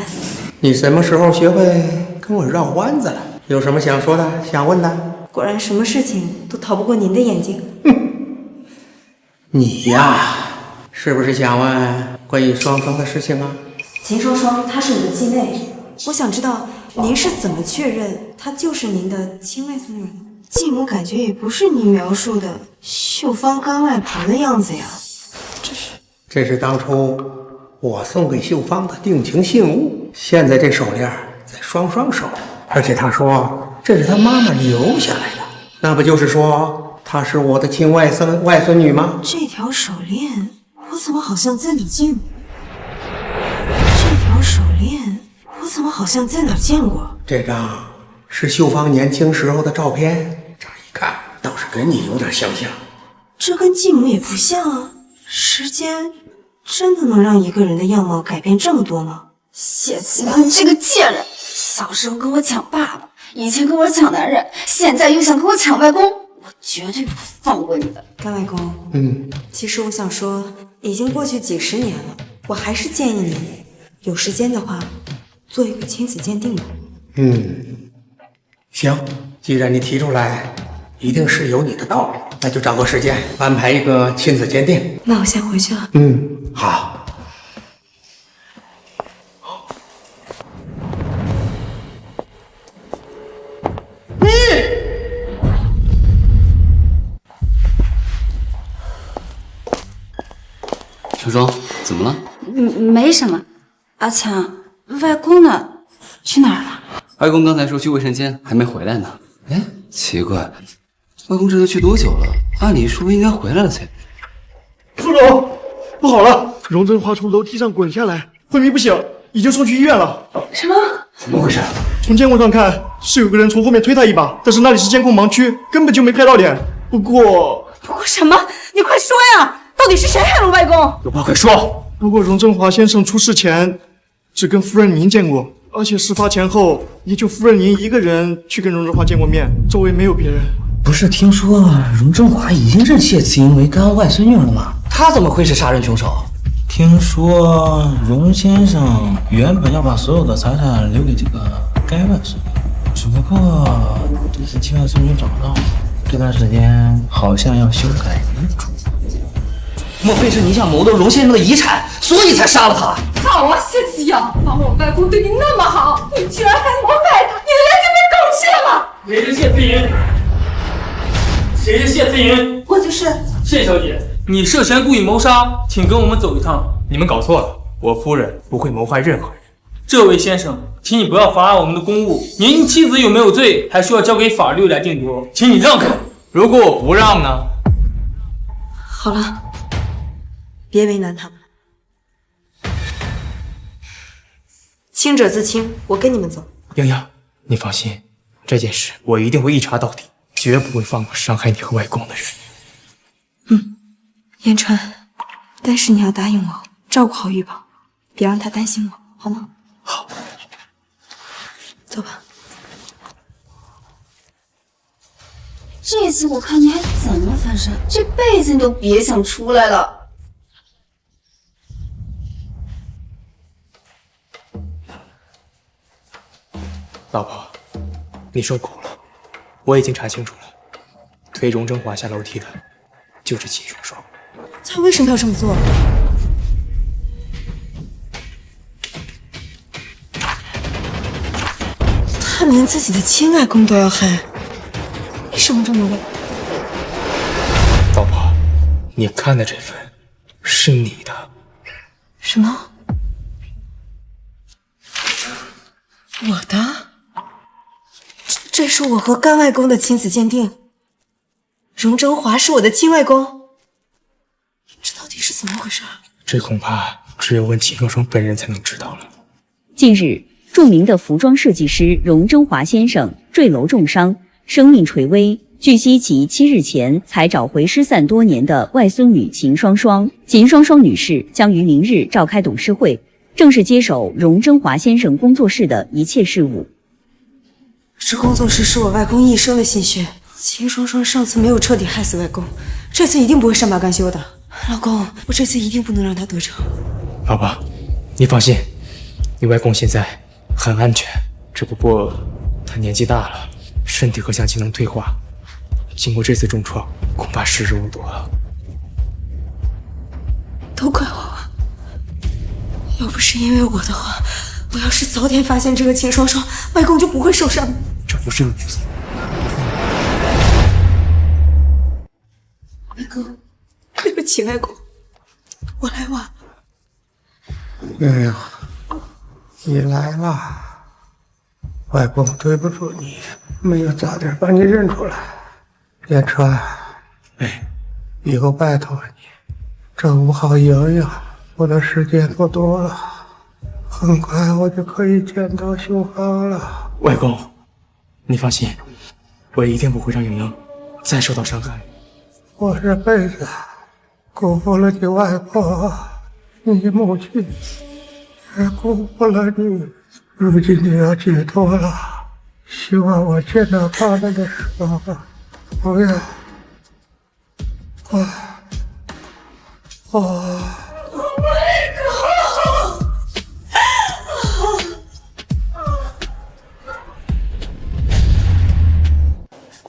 你什么时候学会跟我绕弯子了？有什么想说的、想问的？果然什么事情都逃不过您的眼睛。你呀，是不是想问关于双双的事情啊？秦双双她是你的继妹，我想知道您是怎么确认她就是您的亲外孙女的？继母感觉也不是您描述的秀芳干外婆的样子呀。这是当初我送给秀芳的定情信物，现在这手链在双双手里，而且她说这是她妈妈留下来的，那不就是说她是我的亲外孙女吗？这条手链我怎么好像在哪见过？这条手链我怎么好像在哪见过？这张是秀芳年轻时候的照片，这一看倒是跟你有点相像。这跟继母也不像啊，时间真的能让一个人的样貌改变这么多吗？谢子阳，你这个贱人！小时候跟我抢爸爸，以前跟我抢男人，现在又想跟我抢外公，我绝对不放过你的。干外公，其实我想说，已经过去几十年了，我还是建议你有时间的话，做一个亲子鉴定吧。行，既然你提出来，一定是有你的道理。那就找个时间安排一个亲子鉴定。那我先回去了。好。小双，怎么了？没什么。阿强，外公呢？去哪儿了？外公刚才说去卫生间，还没回来呢。哎，奇怪，外公这都去多久了？按理说应该回来了才。副总，不好了！荣振华从楼梯上滚下来，昏迷不醒，已经送去医院了。什么？怎么回事？从监控上看，是有个人从后面推他一把，但是那里是监控盲区，根本就没拍到脸。不过什么？你快说呀！到底是谁害了外公？有话快说。不过荣振华先生出事前只跟夫人您见过，而且事发前后也就夫人您一个人去跟荣振华见过面，周围没有别人。不是听说荣振华已经认谢慈英为干外孙女了吗？他怎么会是杀人凶手？听说荣先生原本要把所有的财产留给这个该外孙女，只不过这次亲外孙女找到了，这段时间好像要修改遗嘱。莫非是你想谋夺荣先生的遗产，所以才杀了他？好啊，谢子阳，帮我外公对你那么好，你居然还谋害他，你的良心被狗吃了吗？谁是谢思莹？谁是谢思莹？我就是。谢小姐，你涉嫌故意谋杀，请跟我们走一趟。你们搞错了，我夫人不会谋害任何人。这位先生，请你不要妨碍我们的公务。您妻子有没有罪，还需要交给法律来定夺，请你让开。如果我不让呢？好了，别为难他们。清者自清，我跟你们走。英英，你放心，这件事我一定会一查到底，绝不会放过伤害你和外公的人。言川，但是你要答应我，照顾好玉宝，别让他担心我，好吗？好。走吧。这次我看你还怎么翻身，这辈子你都别想出来了。老婆，你受苦了，我已经查清楚了，推荣振华下楼梯的就是秦双双。他为什么要这么做？他连自己的亲外公都要害，为什么这么为？老婆，你看的这份是你的。什么？我的？这是我和干外公的亲子鉴定。荣振华是我的亲外公。这到底是怎么回事？这恐怕只有问秦双双本人才能知道了。近日，著名的服装设计师荣振华先生坠楼重伤，生命垂危。据悉，其7日前才找回失散多年的外孙女秦双双。秦双双女士将于明日召开董事会，正式接手荣振华先生工作室的一切事务。这工作室是我外公一生的心血，秦双双上次没有彻底害死外公，这次一定不会善罢甘休的。老公，我这次一定不能让他得逞。老婆，你放心，你外公现在很安全，只不过他年纪大了，身体和相机能退化，经过这次重创，恐怕时日无多了。都怪我，要不是因为我的话，我要是早点发现这个秦双双，外公就不会受伤。这不是你外公，对不起，外公，我来晚了。英英，你来了，外公对不住你，没有早点把你认出来。言川，以后拜托你，照顾好莹莹，我的时间不多了，很快我就可以见到秀芳了。外公，你放心，我一定不会让莹莹再受到伤害。我这辈子辜负了你外婆，你母亲，也辜负了你。如今你要解脱了，希望我见到他们的时候，不要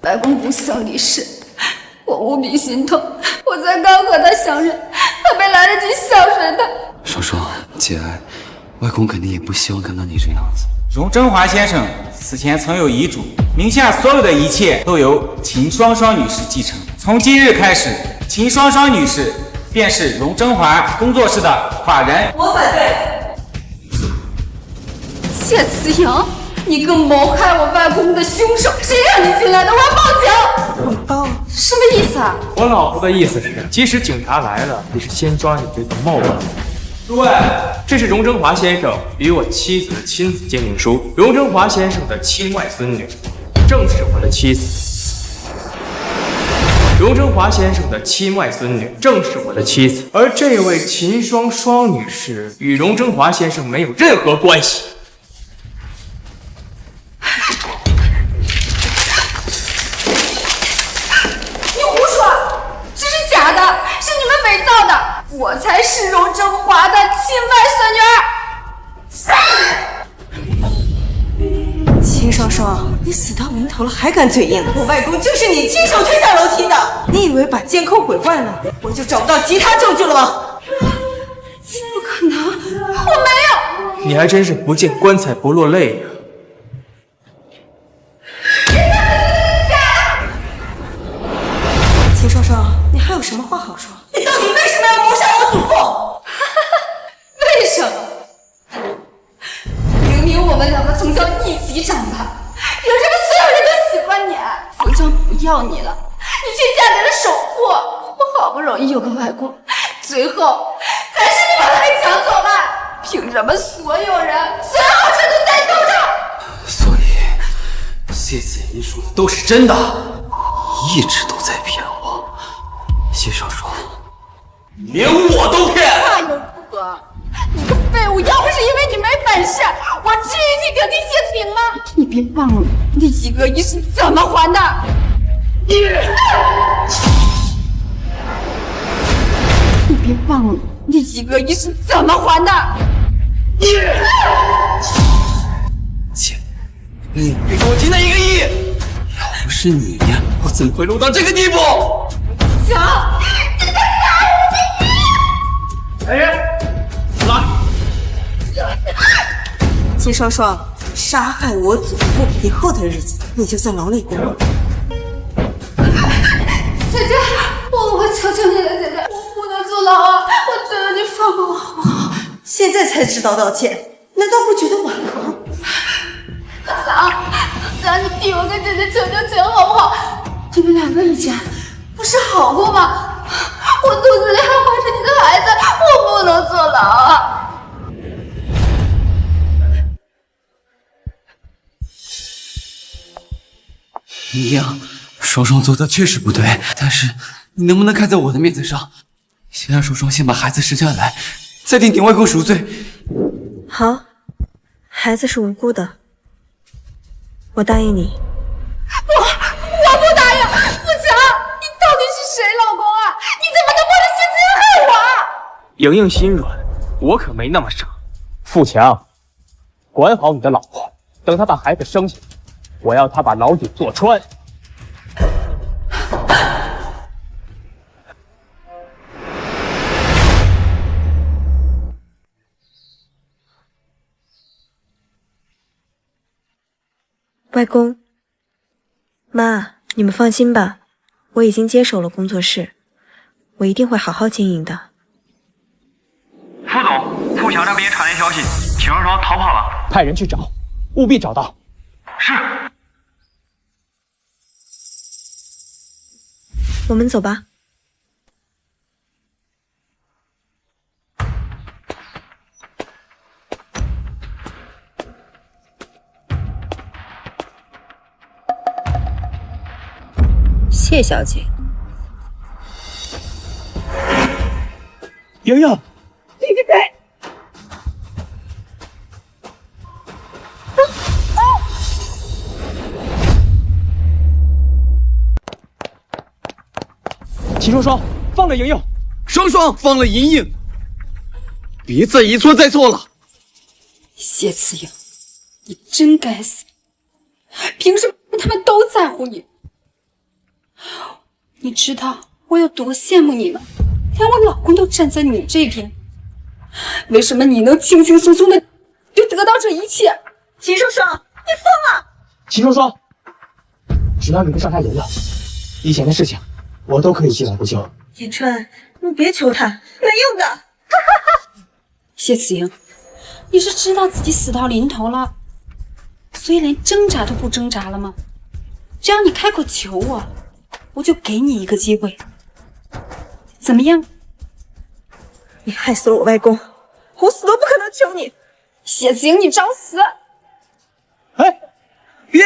外公不幸离世，我无比心痛。我才刚和他相认，还没来得及孝顺他。双双，节哀，外公肯定也不希望看到你这样子。荣振华先生死前曾有遗嘱，名下所有的一切都由秦双双女士继承。从今日开始，秦双双女士便是荣振华工作室的法人。我反对。谢慈莹，你个谋害我外公的凶手，谁让你进来的？我要报警！你报？什么意思啊？我老婆的意思是，即使警察来了，也是先抓你这个冒犯。诸位，这是荣振华先生与我妻子的亲子鉴定书。荣振华先生的亲外孙女，正是我的妻子。荣振华先生的亲外孙女，正是我的妻子。而这位秦双双女士与荣振华先生没有任何关系。你胡说，这是假的，是你们伪造的。我才是荣振华的亲外孙女。秦双双，你死到临头了还敢嘴硬？我外公就是你亲手推下楼梯的。你以为把监控毁坏了，我就找不到其他证据了吗？不可能，我没有。你还真是不见棺材不落泪呀！秦双双，你还有什么话好说？你到底为什么要谋杀我祖父？为什么？明明我们两个从小一起长大，凭什么所有人都喜欢你？冯江不要你了，你却嫁给了首富。我好不容易有个外公，最后还是你把他给抢走了。凭什么所有人所有好事都在你头上？所以谢子怡说的都是真的，一直都在骗我。谢双双，连我都骗！话有不合，你个废物！要不是因为你没本事，我至于去顶替谢子莹吗？你别忘了那1个亿是怎么还的。你别忘了那1个亿是怎么还的。姐，你别给我进那1个亿！要不是你呀，我怎么会落到这个地步？强，你个大无敌！哎，来！秦双双，杀害我祖父以后的日子，你就在牢里过。姐姐，我求求你了，姐姐，我不能坐牢啊！我求求你放过我好不好？现在才知道道歉，难道不觉得晚了吗？嫂，你替我跟姐姐求求情好不好？你们两个以前不是好过吗？我肚子里还怀着你的孩子，我不能坐牢啊！你呀，双双做的确实不对，但是你能不能看在我的面子上，先让双双先把孩子生下来，再定外公赎罪？好，孩子是无辜的，我答应你。我不答应！富强，你到底是谁老公啊？你怎么能为了谢子妍害我啊？莹莹心软，我可没那么傻。富强，管好你的老婆，等她把孩子生下来，我要她把牢底坐穿。外公、妈，你们放心吧，我已经接手了工作室，我一定会好好经营的。副总，富强那边传来消息，秦双双逃跑了，派人去找，务必找到。是。我们走吧。谢小姐，莹莹，你是谁？秦双双，放了莹莹！双双，放了莹莹！别再一错再错了！谢慈莹，你真该死！凭什么他们都在乎你？你知道我有多羡慕你吗？连我老公都站在你这边，为什么你能轻轻松松的就得到这一切？秦双双，你疯了！秦双双，只要你不伤害莹莹，以前的事情我都可以既往不咎。言川，你别求他，没用的。谢子莹，你是知道自己死到临头了，所以连挣扎都不挣扎了吗？只要你开口求我，我就给你一个机会，怎么样？你害死了我外公，我死都不可能求你。谢子莹，你找死！哎，别！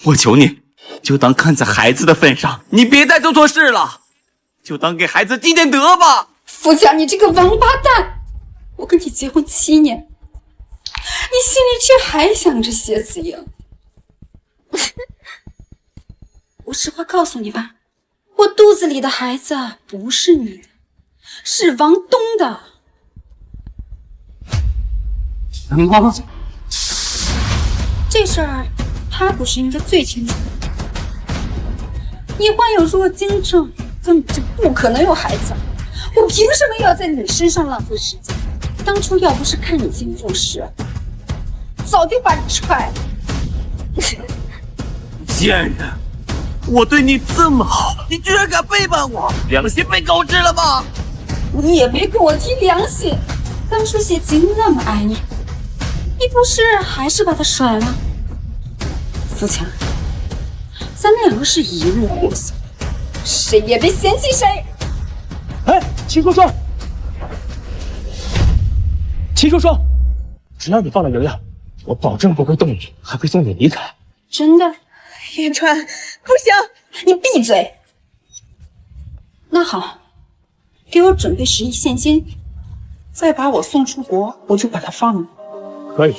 我求你，就当看在孩子的份上，你别再做错事了，就当给孩子积点德吧。富强，你这个王八蛋！我跟你结婚7年，你心里却还想着谢子莹。我实话告诉你吧，我肚子里的孩子不是你的，是王东的。什么？这事儿他不是应该最清楚的。你患有弱精症，根本就不可能有孩子。我凭什么要在你身上浪费时间？当初要不是看你进复试，早就把你踹了。贱人！我对你这么好，你居然敢背叛我，良心被狗吃了吗？你也别跟我提良心，当初谢金那么爱你，你不是还是把他甩了？富强，咱们两个是一路货色，谁也别嫌弃谁。哎，秦双双，秦双双，只要你放了莹莹，我保证不会动你，还会送你离开。真的？言川，不行，你闭嘴。那好，给我准备10亿现金，再把我送出国，我就把他放了。可以。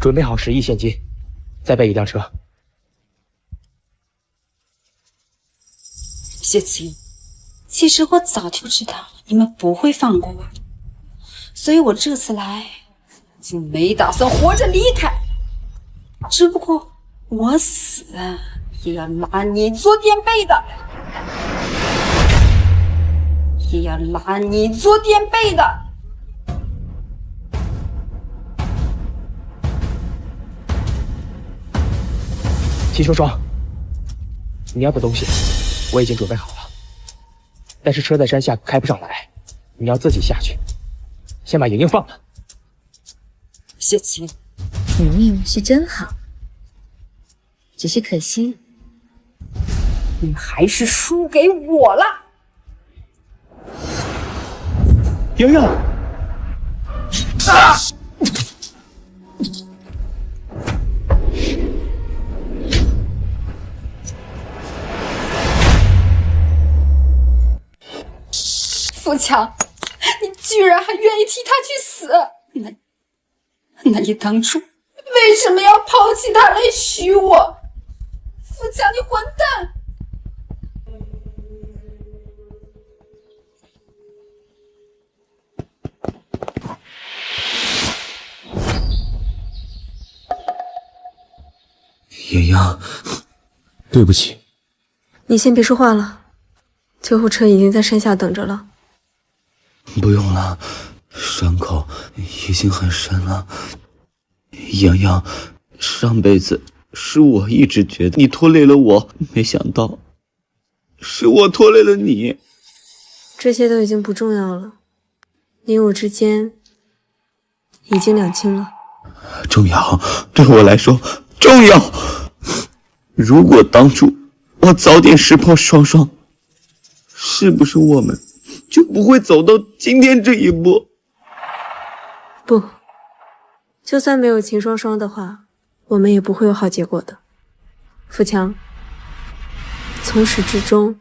准备好10亿现金，再备1辆车。谢子英，其实我早就知道你们不会放过我的，所以我这次来就没打算活着离开。只不过我死也要拿你做垫背的，也要拿你做垫背的。秦双双，你要的东西我已经准备好了，但是车在山下开不上来，你要自己下去，先把莹莹放了。谢晴，你命是真好，只是可惜，你还是输给我了。莹莹，啊！富强，你居然还愿意替他去死？那你当初为什么要抛弃他来娶我？富强，你混蛋！莹莹，对不起。你先别说话了，救护车已经在山下等着了。不用了，伤口已经很深了。莹莹，上辈子是我一直觉得你拖累了我，没想到是我拖累了你。这些都已经不重要了，你我之间已经两清了。重要，对我来说重要。如果当初我早点识破双双，是不是我们就不会走到今天这一步？不，就算没有秦双双的话，我们也不会有好结果的。富强，从始至终，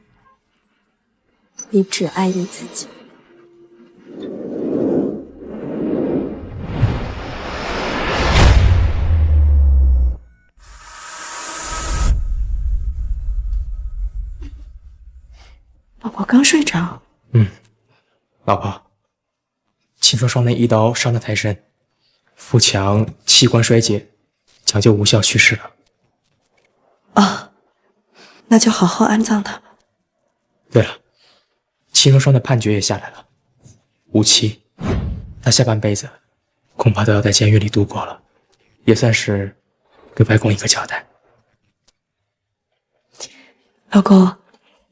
你只爱你自己。宝宝刚睡着。老婆，秦双双那一刀伤得太深，富强器官衰竭，抢救无效去世了。啊，那就好好安葬他吧。对了，秦双双的判决也下来了，无期。他下半辈子恐怕都要在监狱里度过了，也算是给外公一个交代。老公，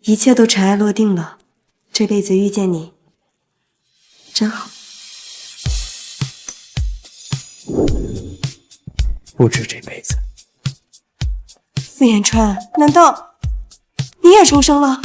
一切都尘埃落定了，这辈子遇见你真好。不止这辈子。傅衍川，难道你也重生了？